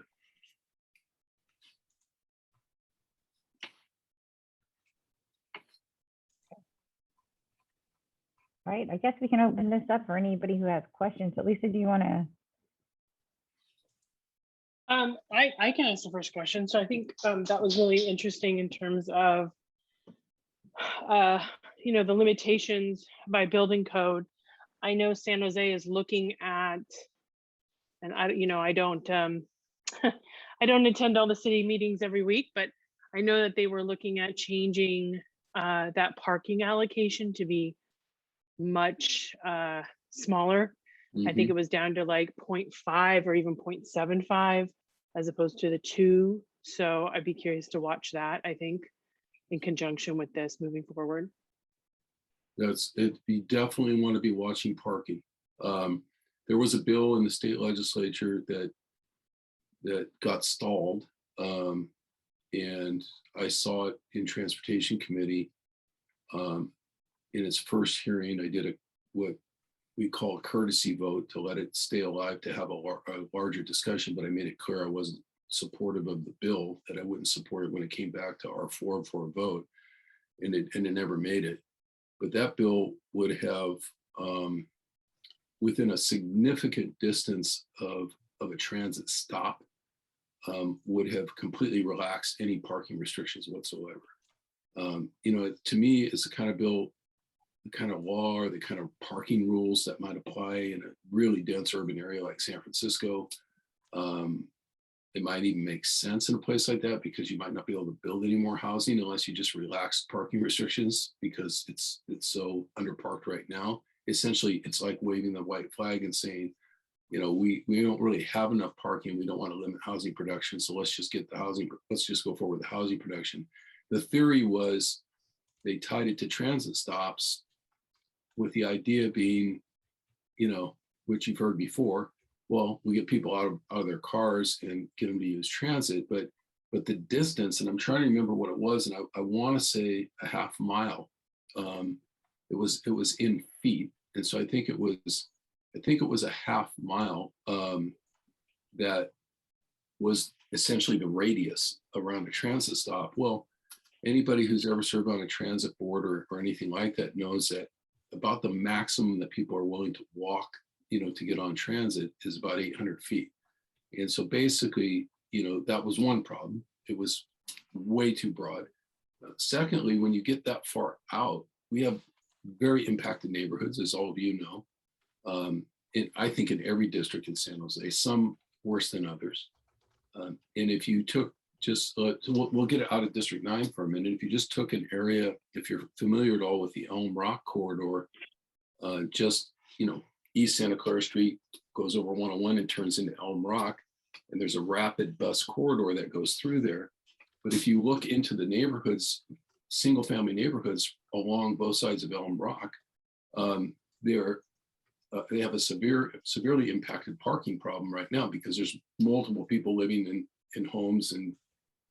All right, I guess we can open this up for anybody who has questions. But Lisa, do you want to? I can ask the first question. So I think that was really interesting in terms of, the limitations by building code. I know San Jose is looking at, and I don't I don't attend all the city meetings every week, but I know that they were looking at changing that parking allocation to be much smaller. I think Mhm. it was down to like 0.5 or even 0.75 as opposed to the 2. So I'd be curious to watch that, I think, in conjunction with this moving forward. That's it. You definitely want to be watching parking. There was a bill in the state legislature that got stalled. And I saw it in Transportation Committee. In its first hearing, I did what we call a courtesy vote to let it stay alive to have a larger discussion, but I made it clear I wasn't supportive of the bill, that I wouldn't support it when it came back to R4 for a vote, and it never made it. But that bill would have, within a significant distance of a transit stop, would have completely relaxed any parking restrictions whatsoever. To me, it's the kind of bill, the kind of law, or the kind of parking rules that might apply in a really dense urban area like San Francisco. It might even make sense in a place like that because you might not be able to build any more housing unless you just relax parking restrictions because it's so underparked right now. Essentially, it's like waving the white flag and saying, we don't really have enough parking. We don't want to limit housing production. So let's just get the housing. Let's just go forward with the housing production. The theory was they tied it to transit stops with the idea being, which you've heard before, well, we get people out of their cars and get them to use transit, but the distance, and I'm trying to remember what it was, and I want to say a half mile. It was in feet, and so I think it was a half mile that was essentially the radius around a transit stop. Well, anybody who's ever served on a transit board or anything like that knows that about the maximum that people are willing to walk, to get on transit is about 800 feet. And so basically, that was one problem. It was way too broad. Secondly, when you get that far out, we have very impacted neighborhoods, as all of you know. I think in every district in San Jose, some worse than others. And if you took we'll get it out of District 9 for a minute. If you just took an area, if you're familiar at all with the Elm Rock corridor, East Santa Clara Street goes over 101 and turns into Elm Rock, and there's a rapid bus corridor that goes through there. But if you look into the neighborhoods, single family neighborhoods along both sides of Elm Rock, they have a severely impacted parking problem right now because there's multiple people living in homes and,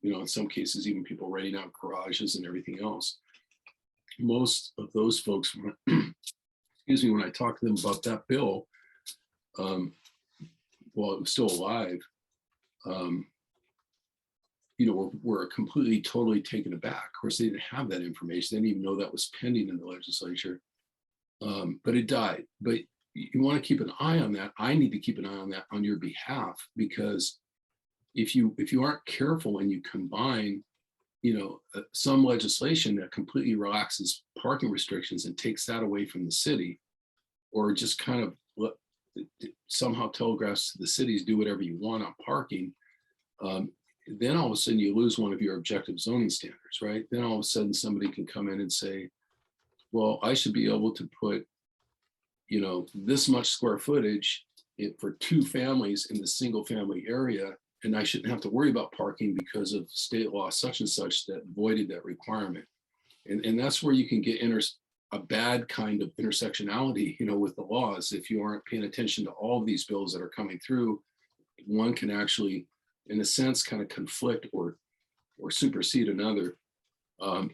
in some cases, even people renting out garages and everything else. Most of those folks, when I talked to them about that bill, while it was still alive, were completely, totally taken aback. Of course, they didn't have that information. They didn't even know that was pending in the legislature, but it died. But you want to keep an eye on that. I need to keep an eye on that on your behalf, because if you aren't careful and you combine, some legislation that completely relaxes parking restrictions and takes that away from the city, or just kind of somehow telegraphs to the cities, do whatever you want on parking, then all of a sudden you lose one of your objective zoning standards, right? Then all of a sudden somebody can come in and say, well, I should be able to put, this much square footage for 2 families in the single family area, and I shouldn't have to worry about parking because of state law such and such that voided that requirement. And that's where you can get a bad kind of intersectionality, with the laws. If you aren't paying attention to all of these bills that are coming through, one can actually, in a sense, kind of conflict or supersede another.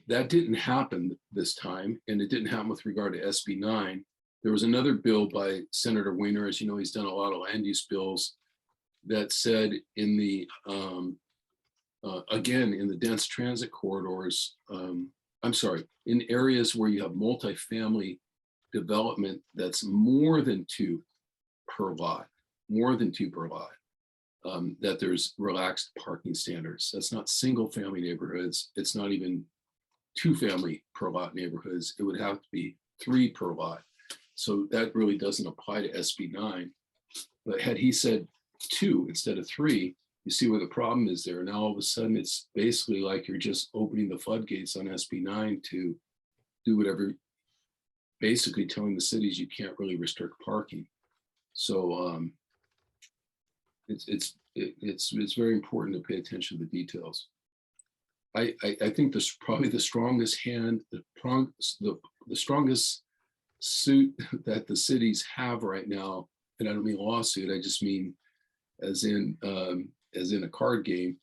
That didn't happen this time, and it didn't happen with regard to SB 9. There was another bill by Senator Weiner, as you know, he's done a lot of land use bills, that said in the, again, in the dense transit corridors, in areas where you have multifamily development that's more than 2 per lot, that there's relaxed parking standards. That's not single family neighborhoods. It's not even 2 family per lot neighborhoods. It would have to be 3 per lot. So that really doesn't apply to SB 9. But had he said 2 instead of 3, you see where the problem is there. Now all of a sudden it's basically like you're just opening the floodgates on SB9 to do whatever, basically telling the cities you can't really restrict parking. So it's very important to pay attention to the details. I think this probably the strongest hand, the strongest suit that the cities have right now, and I don't mean lawsuit, I just mean as in a card game,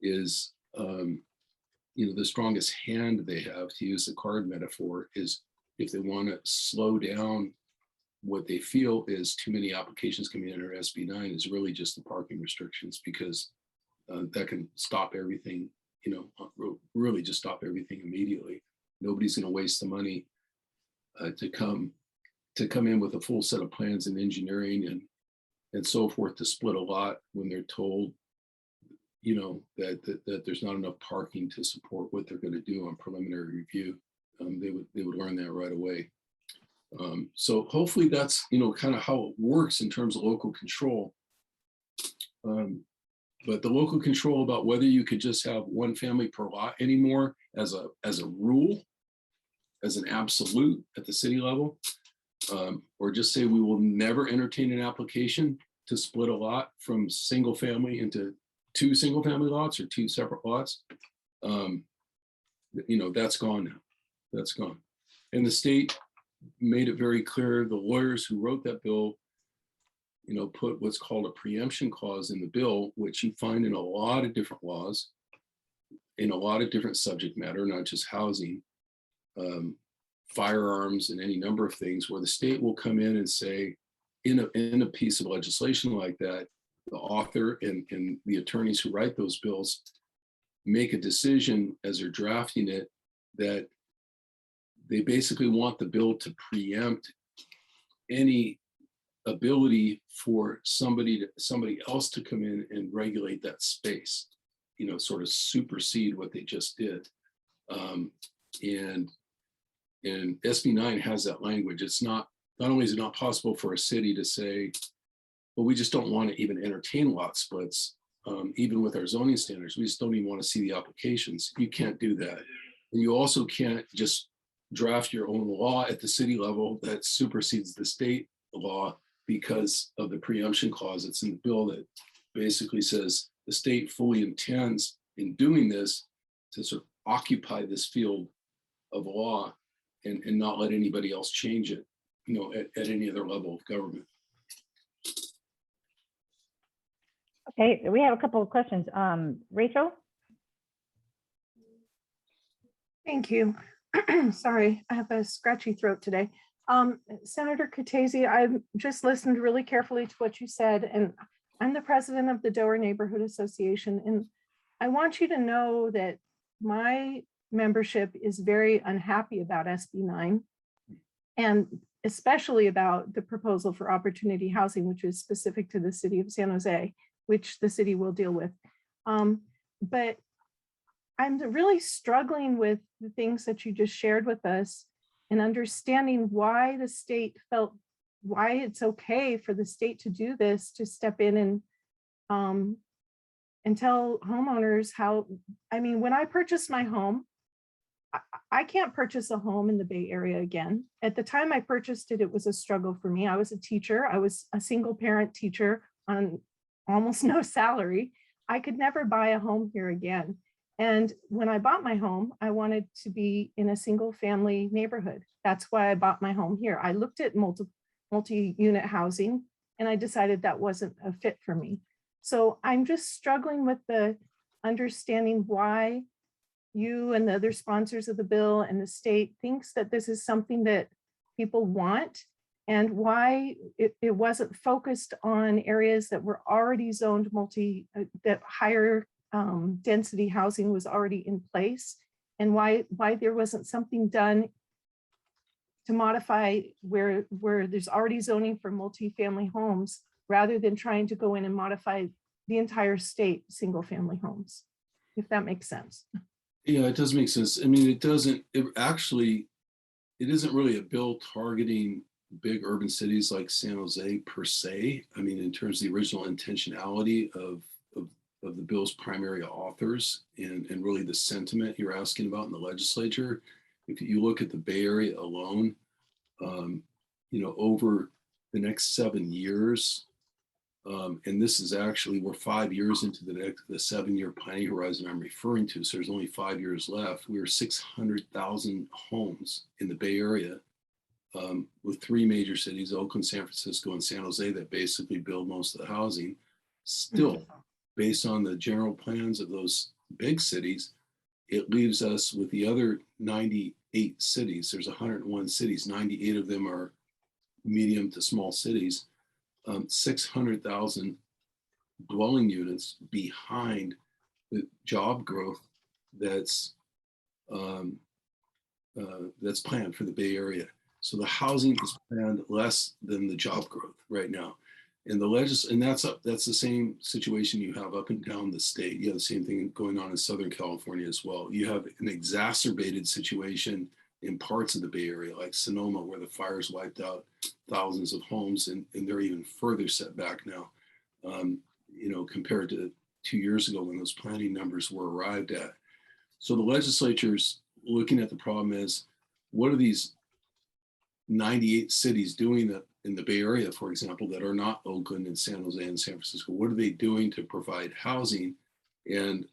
is the strongest hand they have, to use the card metaphor, is if they want to slow down what they feel is too many applications coming in under SB9, is really just the parking restrictions, because that can stop everything, really just stop everything immediately. Nobody's going to waste the money to come in with a full set of plans and engineering and so forth to split a lot when they're told, that there's not enough parking to support what they're going to do on preliminary review. They would learn that right away. So hopefully that's, kind of how it works in terms of local control. But the local control about whether you could just have one family per lot anymore as a rule, as an absolute at the city level, or just say we will never entertain an application to split a lot from single family into 2 single family lots or 2 separate lots. That's gone now. That's gone. And the state made it very clear, the lawyers who wrote that bill, put what's called a preemption clause in the bill, which you find in a lot of different laws, in a lot of different subject matter, not just housing, firearms, and any number of things, where the state will come in and say, in a piece of legislation like that, the author and the attorneys who write those bills make a decision as they're drafting it that they basically want the bill to preempt any ability for somebody else to come in and regulate that space, sort of supersede what they just did. And SB9 has that language. It's not only is it not possible for a city to say, well, we just don't want to even entertain lot splits, even with our zoning standards. We just don't even want to see the applications. You can't do that. And you also can't just draft your own law at the city level that supersedes the state law because of the preemption clause that's in the bill that basically says the state fully intends in doing this to sort of occupy this field of law and not let anybody else change it, at any other level of government. Okay, we have a couple of questions. Rachel? Thank you. Sorry, I have a scratchy throat today. Senator Cortese, I've just listened really carefully to what you said, and I'm the president of the Dover Neighborhood Association, and I want you to know that my membership is very unhappy about SB9, and especially about the proposal for opportunity housing, which is specific to the city of San Jose, which the city will deal with. But I'm really struggling with the things that you just shared with us and understanding why the state felt, why it's okay for the state to do this, to step in and tell homeowners how, when I purchased my home, I can't purchase a home in the Bay Area again. At the time I purchased it, it was a struggle for me. I was a teacher. I was a single parent teacher on almost no salary. I could never buy a home here again. And when I bought my home, I wanted to be in a single family neighborhood. That's why I bought my home here. I looked at multi-unit housing and I decided that wasn't a fit for me. So I'm just struggling with the understanding why you and the other sponsors of the bill and the state thinks that this is something that people want, and why it wasn't focused on areas that were already zoned that higher density housing was already in place, and why there wasn't something done to modify where there's already zoning for multi-family homes, rather than trying to go in and modify the entire state single family homes, if that makes sense. Yeah, it does make sense. It isn't really a bill targeting big urban cities like San Jose per se. In terms of the original intentionality of the bill's primary authors and really the sentiment you're asking about in the legislature. If you look at the Bay Area alone, over the next 7 years, and this is actually, we're 5 years into the 7-year planning horizon I'm referring to, so there's only 5 years left. We are 600,000 homes in the Bay Area with 3 major cities, Oakland, San Francisco, and San Jose, that basically build most of the housing. Still, based on the general plans of those big cities, it leaves us with the other 98 cities. There's 101 cities, 98 of them are medium to small cities, 600,000 dwelling units behind the job growth that's planned for the Bay Area. So the housing is planned less than the job growth right now. And that's the same situation you have up and down the state. You have the same thing going on in Southern California as well. You have an exacerbated situation in parts of the Bay Area, like Sonoma, where the fires wiped out thousands of homes, and they're even further set back now, compared to 2 years ago when those planning numbers were arrived at. So the legislature's looking at the problem as, what are these 98 cities doing that in the Bay Area, for example, that are not Oakland and San Jose and San Francisco? What are they doing to provide housing and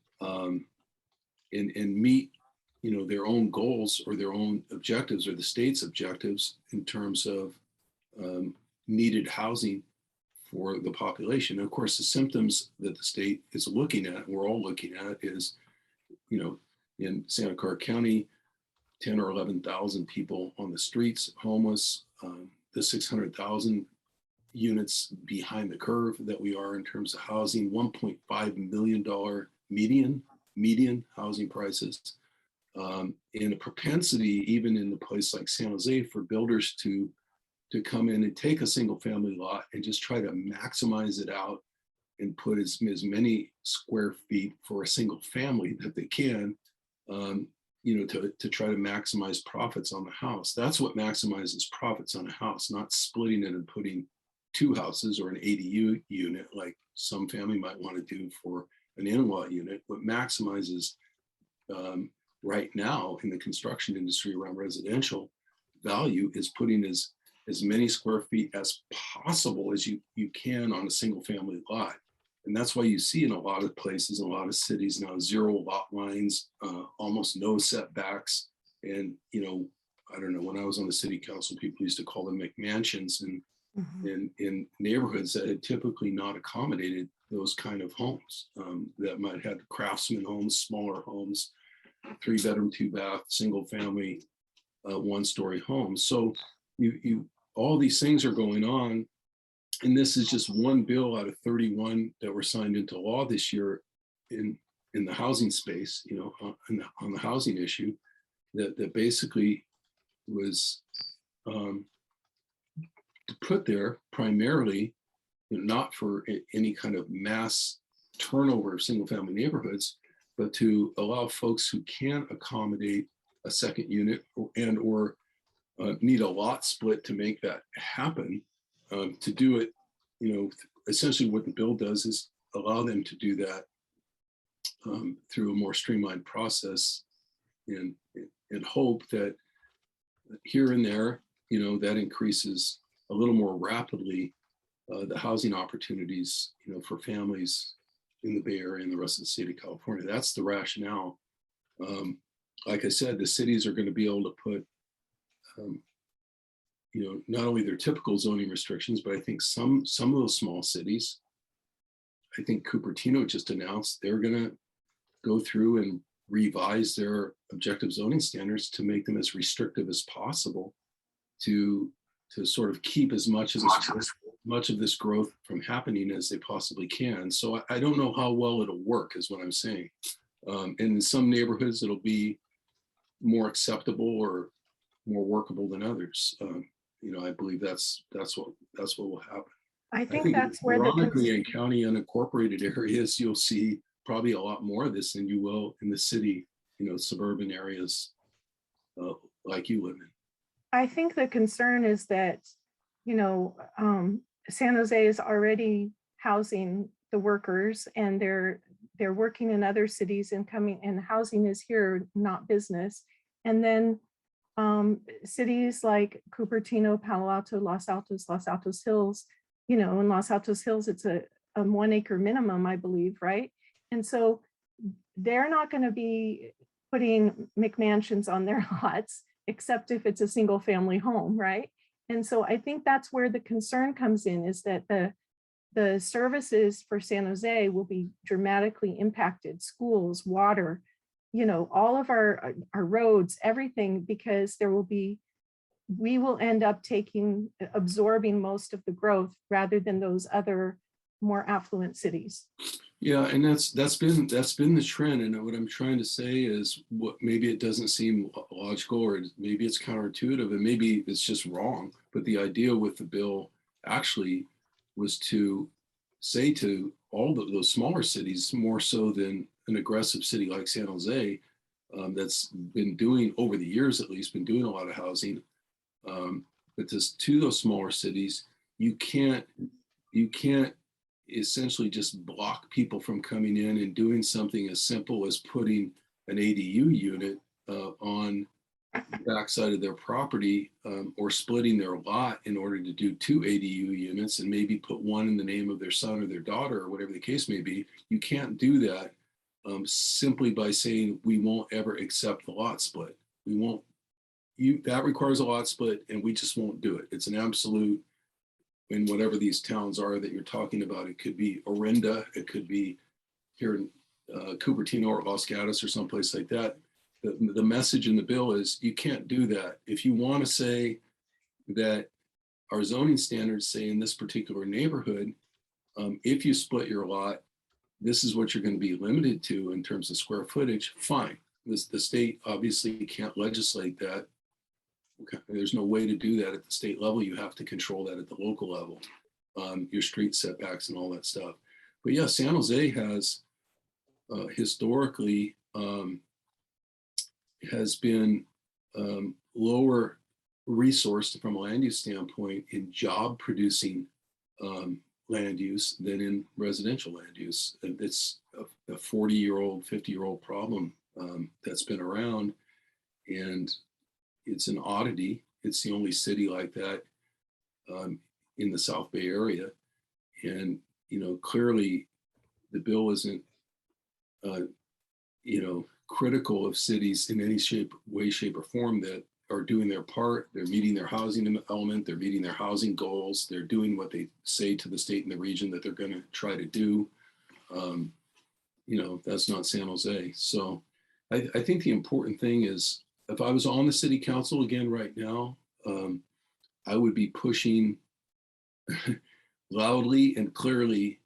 meet their own goals or their own objectives or the state's objectives in terms of needed housing for the population? And of course, the symptoms that the state is looking at, we're all looking at, is, in Santa Clara County, 10 or 11,000 people on the streets, homeless, the 600,000 units behind the curve that we are in terms of housing, $1.5 million median housing prices, and a propensity, even in a place like San Jose, for builders to come in and take a single family lot and just try to maximize it out and put as many square feet for a single family that they can, to try to maximize profits on the house. That's what maximizes profits on a house, not splitting it and putting 2 houses or an ADU unit like some family might want to do for an in-law unit. What maximizes right now in the construction industry around residential value is putting as many square feet as possible as you can on a single family lot. And that's why you see in a lot of places, in a lot of cities now, 0 lot lines, almost no setbacks. And, I don't know, when I was on the city council, people used to call them McMansions, and in neighborhoods that had typically not accommodated those kind of homes, that might have craftsman homes, smaller homes, 3-bedroom, 2-bath, single family, 1-story homes. So all these things are going on. And this is just one bill out of 31 that were signed into law this year in the housing space, on the housing issue, that basically was put there primarily, not for any kind of mass turnover of single family neighborhoods, but to allow folks who can't accommodate a second unit or need a lot split to make that happen, to do it. Essentially what the bill does is allow them to do that through a more streamlined process, and hope that here and there, that increases a little more rapidly the housing opportunities, for families in the Bay Area and the rest of the state of California. That's the rationale. Like I said, the cities are going to be able to put not only their typical zoning restrictions, but I think some of those small cities, I think Cupertino just announced they're going to go through and revise their objective zoning standards to make them as restrictive as possible to sort of keep as much of this growth from happening as they possibly can. So I don't know how well it'll work, is what I'm saying. And in some neighborhoods, it'll be more acceptable or more workable than others. I believe that's what will happen. I think that's where ironically, in county unincorporated areas, you'll see probably a lot more of this than you will in the city, suburban areas like you live in. I think the concern is that, San Jose is already housing the workers, and they're working in other cities and coming, and housing is here, not business. And then cities like Cupertino, Palo Alto, Los Altos Hills, you know, in Los Altos Hills, it's a 1 acre minimum, I believe, right? And so they're not going to be putting McMansions on their lots, except if it's a single family home, right? And so I think that's where the concern comes in, is that the services for San Jose will be dramatically impacted, schools, water, you know, all of our roads, everything, because we will end up absorbing most of the growth rather than those other more affluent cities. Yeah, and that's been the trend. And what I'm trying to say is, what maybe it doesn't seem logical, or maybe it's counterintuitive, and maybe it's just wrong. But the idea with the bill actually was to say to all those smaller cities, more so than an aggressive city like San Jose, that's been doing, over the years at least, been doing a lot of housing. But to those smaller cities, you can't essentially just block people from coming in and doing something as simple as putting an ADU unit on the backside of their property, or splitting their lot in order to do 2 ADU units and maybe put one in the name of their son or their daughter, or whatever the case may be. You can't do that simply by saying we won't ever accept the lot split. We won't. That requires a lot split, and we just won't do it. It's an absolute. In whatever these towns are that you're talking about, it could be Orinda, it could be here in Cupertino or Los Gatos or someplace like that. The message in the bill is you can't do that. If you want to say that our zoning standards say in this particular neighborhood, if you split your lot, this is what you're going to be limited to in terms of square footage, fine. The state obviously can't legislate that. Okay. There's no way to do that at the state level. You have to control that at the local level, your street setbacks and all that stuff. But yeah, San Jose has historically has been lower resourced from a land use standpoint in job producing land use than in residential land use. It's a 40-year-old, 50-year-old problem that's been around, and it's an oddity. It's the only city like that in the South Bay area. And, you know, clearly the bill isn't, you know, critical of cities in any way, shape, or form that are doing their part. They're meeting their housing element. They're meeting their housing goals. They're doing what they say to the state and the region that they're going to try to do. You know, that's not San Jose. So I think the important thing is, if I was on the city council again right now, I would be pushing loudly and clearly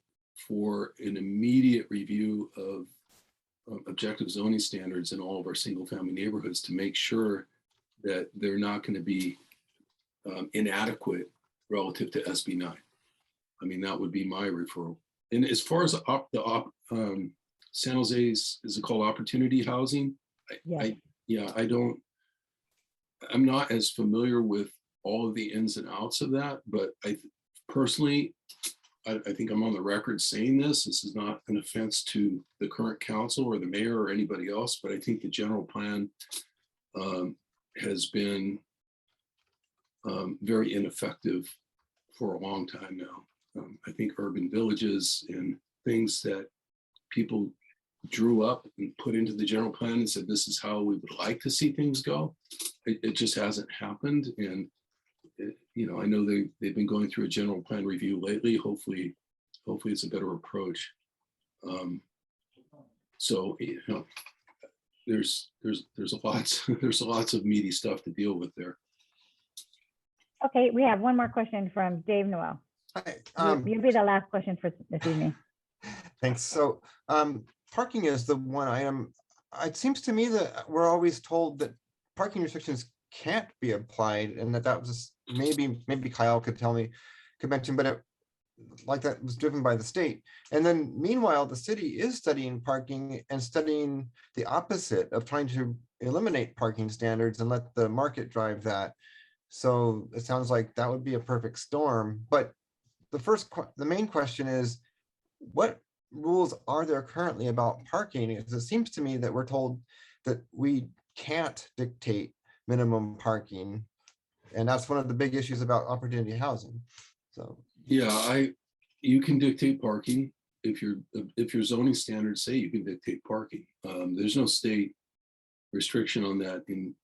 for an immediate review of objective zoning standards in all of our single family neighborhoods to make sure that they're not going to be inadequate relative to SB 9. I mean, that would be my referral. And as far as San Jose's, is it called opportunity housing? I'm not as familiar with all of the ins and outs of that, but personally, I think I'm on the record saying this. This is not an offense to the current council or the mayor or anybody else, but I think the general plan has been very ineffective for a long time now. I think urban villages and things that people drew up and put into the general plan and said, this is how we would like to see things go. It just hasn't happened. And, you know, I know they've been going through a general plan review lately. Hopefully it's a better approach. So, you know, there's lots of meaty stuff to deal with there. Okay, we have one more question from Dave Noel. Hi, You'll be the last question for this evening. Thanks. So parking is the one item. It seems to me that we're always told that parking restrictions can't be applied, and that was maybe Kyle could mention, but like that was driven by the state. And then meanwhile, the city is studying parking and studying the opposite of trying to eliminate parking standards and let the market drive that. So it sounds like that would be a perfect storm. But the main question is, what rules are there currently about parking? Because it seems to me that we're told that we can't dictate minimum parking. And that's one of the big issues about opportunity housing. So, Yeah, you can dictate parking if your zoning standards say you can dictate parking. There's no state restriction on that in,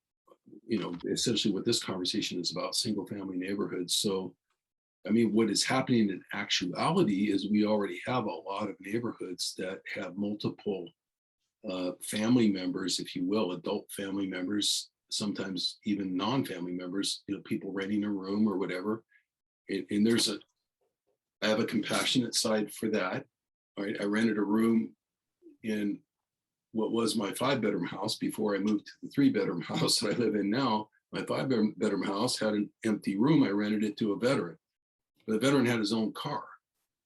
essentially what this conversation is about, single family neighborhoods. So, I mean, what is happening in actuality is we already have a lot of neighborhoods that have multiple family members, if you will, adult family members, sometimes even non-family members, people renting a room or whatever. And I have a compassionate side for that. All right, I rented a room in what was my 5-bedroom house before I moved to the 3-bedroom house that I live in now. My 5-bedroom house had an empty room. I rented it to a veteran. The veteran had his own car.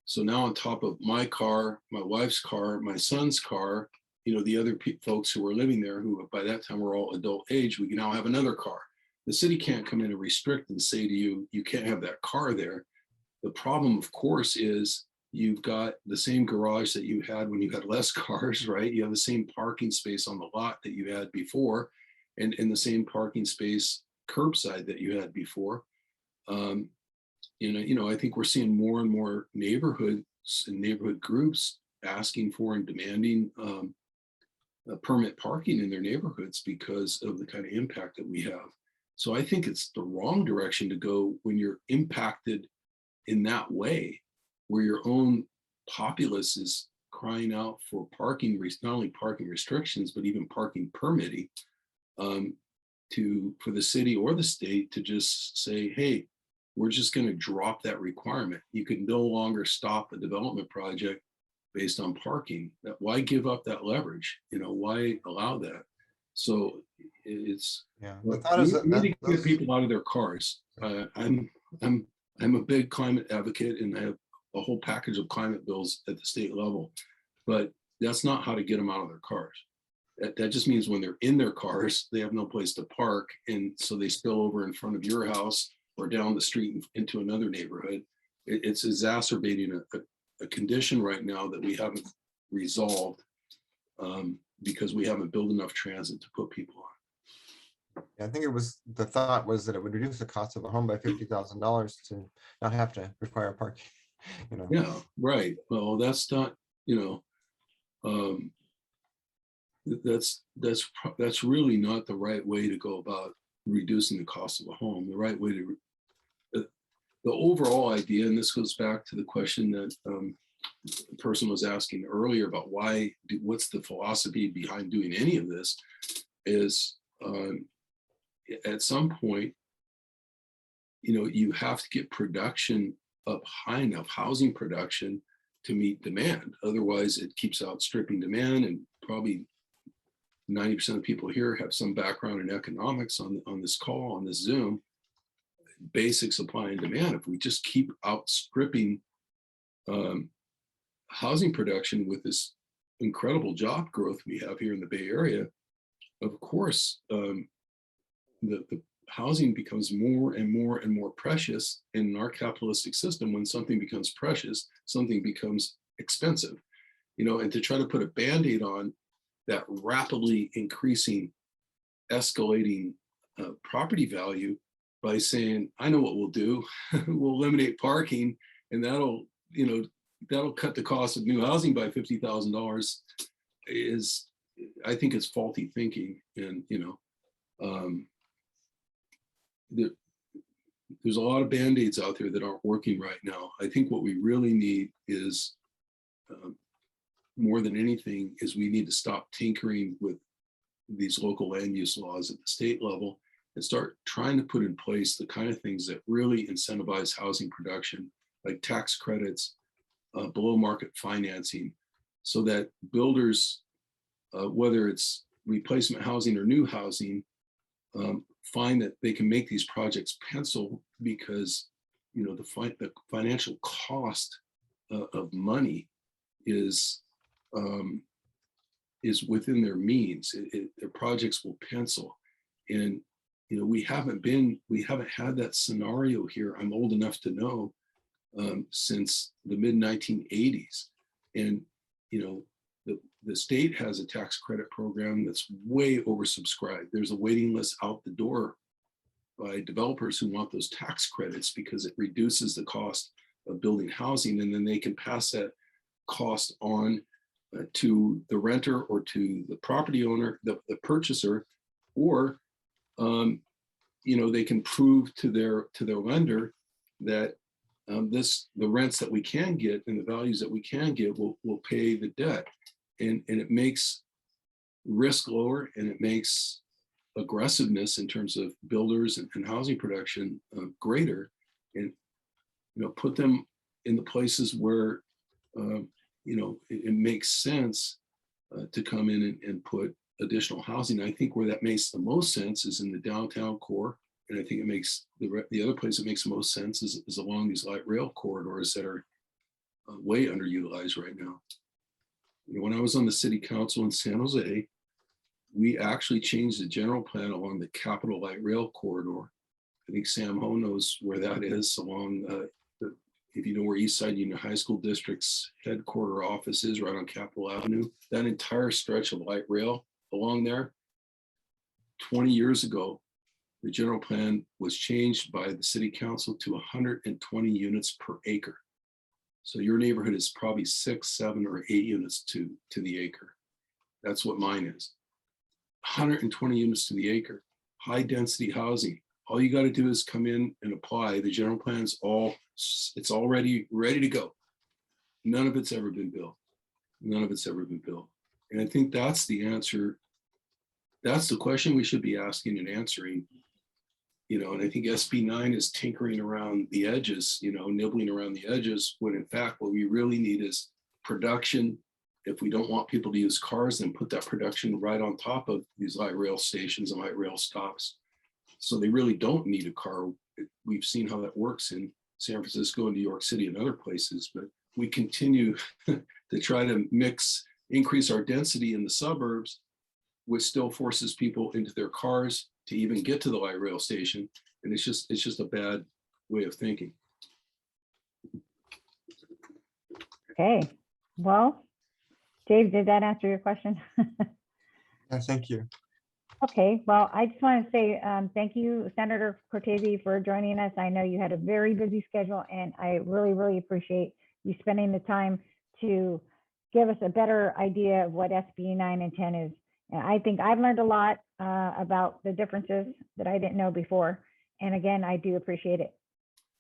So now on top of my car, my wife's car, my son's car, the other folks who were living there, who by that time were all adult age, we can now have another car. The city can't come in and restrict and say to you, you can't have that car there. The problem, of course, is you've got the same garage that you had when you had less cars, right? You have the same parking space on the lot that you had before, and the same parking space curbside that you had before. I think we're seeing more and more neighborhoods and neighborhood groups asking for and demanding permit parking in their neighborhoods because of the kind of impact that we have. So I think it's the wrong direction to go when you're impacted in that way, where your own populace is crying out for parking, not only parking restrictions, but even parking permitting, for the city or the state to just say, hey, we're just going to drop that requirement. You can no longer stop a development project based on parking. Why give up that leverage? Why allow that? So it's, the thought is we need to get people out of their cars. I'm a big climate advocate, and I have a whole package of climate bills at the state level, but that's not how to get them out of their cars. That just means when they're in their cars, they have no place to park, and so they spill over in front of your house or down the street into another neighborhood. It's exacerbating a condition right now that we haven't resolved because we haven't built enough transit to put people on. I think the thought was that it would reduce the cost of a home by $50,000 to not have to require parking. Yeah, right. Well, that's not, that's really not the right way to go about reducing the cost of a home. The right way to, the overall idea, and this goes back to the question that the person was asking earlier about what's the philosophy behind doing any of this, is at some point, you have to get production up high enough, housing production, to meet demand. Otherwise, it keeps outstripping demand, and probably 90% of people here have some background in economics on this call, on this Zoom. Basic supply and demand. If we just keep outstripping housing production with this incredible job growth we have here in the Bay Area, of course, the housing becomes more and more and more precious in our capitalistic system. When something becomes precious, something becomes expensive, and to try to put a Band-Aid on that rapidly increasing, escalating property value by saying, I know what we'll do, we'll eliminate parking, and that'll cut the cost of new housing by $50,000, is, I think it's faulty thinking. And, there's a lot of Band-Aids out there that aren't working right now. I think what we really need is, more than anything, is we need to stop tinkering with these local land use laws at the state level and start trying to put in place the kind of things that really incentivize housing production, like tax credits, below market financing, so that builders, whether it's replacement housing or new housing, find that they can make these projects pencil, because the financial cost of money is within their means. Their projects will pencil, and we haven't had that scenario here. I'm old enough to know, since the mid 1980s, and the state has a tax credit program that's way oversubscribed. There's a waiting list out the door by developers who want those tax credits because it reduces the cost of building housing, and then they can pass that cost on to the renter or to the property owner, the purchaser, or they can prove to their lender that the rents that we can get and the values that we can get will pay the debt, and it makes risk lower, and it makes aggressiveness in terms of builders and housing production greater, and put them in the places where it makes sense to come in and put additional housing. I think where that makes the most sense is in the downtown core, and I think it makes the other place that makes the most sense is along these light rail corridors that are way underutilized right now. When I was on the city council in San Jose, we actually changed the general plan along the Capitol Light Rail corridor. I think Sam Ho knows where that is, along if you know where East Side Union High School District's headquarter office is, right on Capitol Avenue. That entire stretch of light rail along there, 20 years ago, the general plan was changed by the city council to 120 units per acre. So your neighborhood is probably 6, 7, or 8 units to the acre. That's what mine is. 120 units to the acre, high density housing. All you got to do is come in and apply. The general plan's it's already ready to go. None of it's ever been built. None of it's ever been built. And I think that's the answer. That's the question we should be asking and answering. And I think SB 9 is tinkering around the edges, nibbling around the edges, when in fact, what we really need is production. If we don't want people to use cars, then put that production right on top of these light rail stations and light rail stops. So they really don't need a car. We've seen how that works in San Francisco and New York City and other places, but we continue to try to increase our density in the suburbs, which still forces people into their cars to even get to the light rail station. And it's just a bad way of thinking. Okay, well, Dave, did that answer your question? Yeah, thank you. Okay, well, I just want to say thank you, Senator Cortese, for joining us. I know you had a very busy schedule, and I really, really appreciate you spending the time to give us a better idea of what SB 9 and 10 is. And I think I've learned a lot about the differences that I didn't know before. And again, I do appreciate it.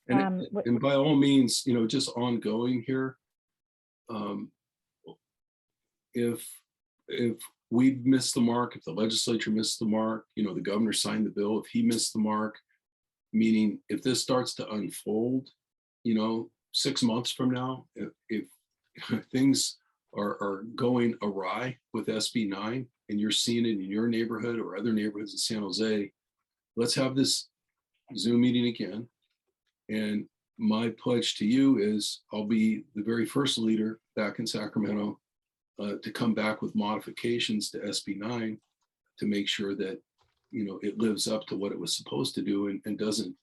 And by all means, just ongoing here, if we missed the mark, if the legislature missed the mark, the governor signed the bill, if he missed the mark, meaning if this starts to unfold, 6 months from now, if things are going awry with SB 9 and you're seeing it in your neighborhood or other neighborhoods in San Jose, let's have this Zoom meeting again. And my pledge to you is I'll be the very first leader back in Sacramento to come back with modifications to SB 9 to make sure that it lives up to what it was supposed to do and doesn't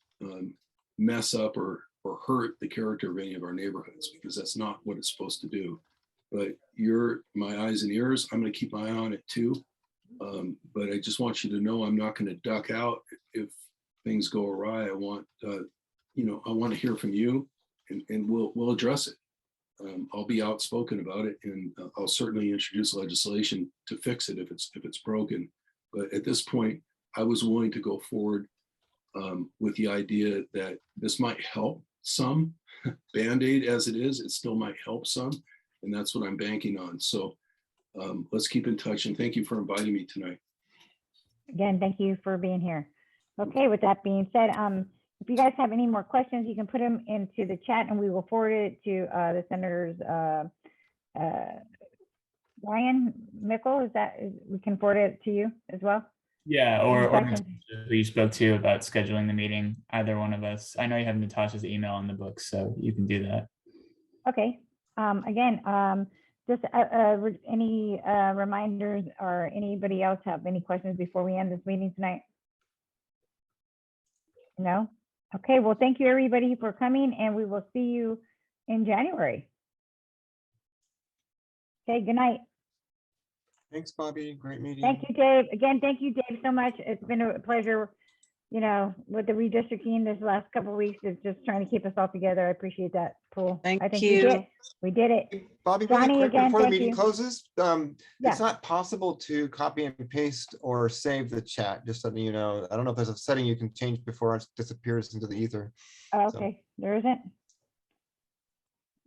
mess up or hurt the character of any of our neighborhoods, because that's not what it's supposed to do. But you're my eyes and ears. I'm going to keep my eye on it too. But I just want you to know I'm not going to duck out if things go awry. I want to hear from you, and we'll address it. I'll be outspoken about it, and I'll certainly introduce legislation to fix it if it's broken. But at this point, I was willing to go forward with the idea that this might help some. Band-Aid as it is, it still might help some, and that's what I'm banking on. So let's keep in touch, and thank you for inviting me tonight. Again, thank you for being here. Okay, with that being said, if you guys have any more questions, you can put them into the chat and we will forward it to the senators. Ryan Mickle, we can forward it to you as well? Yeah, or questions? who you spoke to about scheduling the meeting, either one of us. I know you have Natasha's email in the book, so you can do that. Okay, again, just any reminders, or anybody else have any questions before we end this meeting tonight? No? Okay, well, thank you everybody for coming, and we will see you in January. Okay, good night. Thanks, Bobby. Great meeting. Thank you, Dave. Again, thank you, Dave, so much. It's been a pleasure, you know, with the redistricting this last couple of weeks, is just trying to keep us all together. I appreciate that, Pool. I think you. we did it. Bobby, really Johnny, quick again, before the thank meeting you. closes, Yeah. it's not possible to copy and paste or save the chat, just so you know. I don't know if there's a setting you can change before it disappears into the ether. Oh, So, okay, there isn't?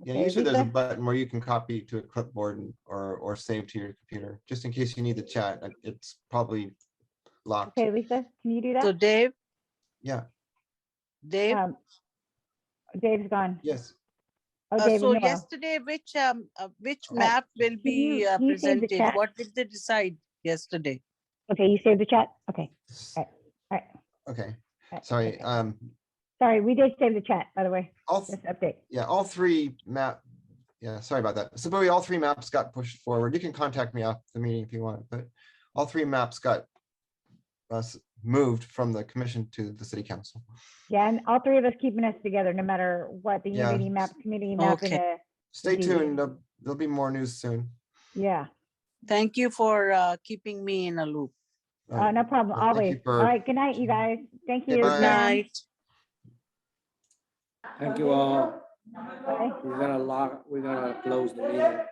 yeah, Okay, usually there's a Lisa? button where you can copy to a clipboard or save to your computer, just in case you need the chat. It's probably locked. Okay, Lisa, can you do that? So Dave, Yeah, Dave, Dave's gone. yes. Oh, David so Noel. yesterday, which map will can be you save the presented? chat? What did they decide yesterday? Okay, you saved the chat? Okay, all right. Okay, Right, sorry. Sorry, we did save the chat, by the way, All, this update. yeah, all three yeah, sorry about that. So Bowie, all three maps got pushed forward. You can contact me after the meeting if you want, but all three maps got moved from the commission to the city council. Yeah, and all three of us keeping us together, no matter what, the Yeah. unity map, community map, and Okay. Stay D. tuned. There'll be more news soon. Yeah, Thank you for keeping me in a loop. no problem, Well, thank you always. for- All right, good night, you guys. Thank you. Good Good Pam. night. Thank you all. Bye. We're gonna close the meeting.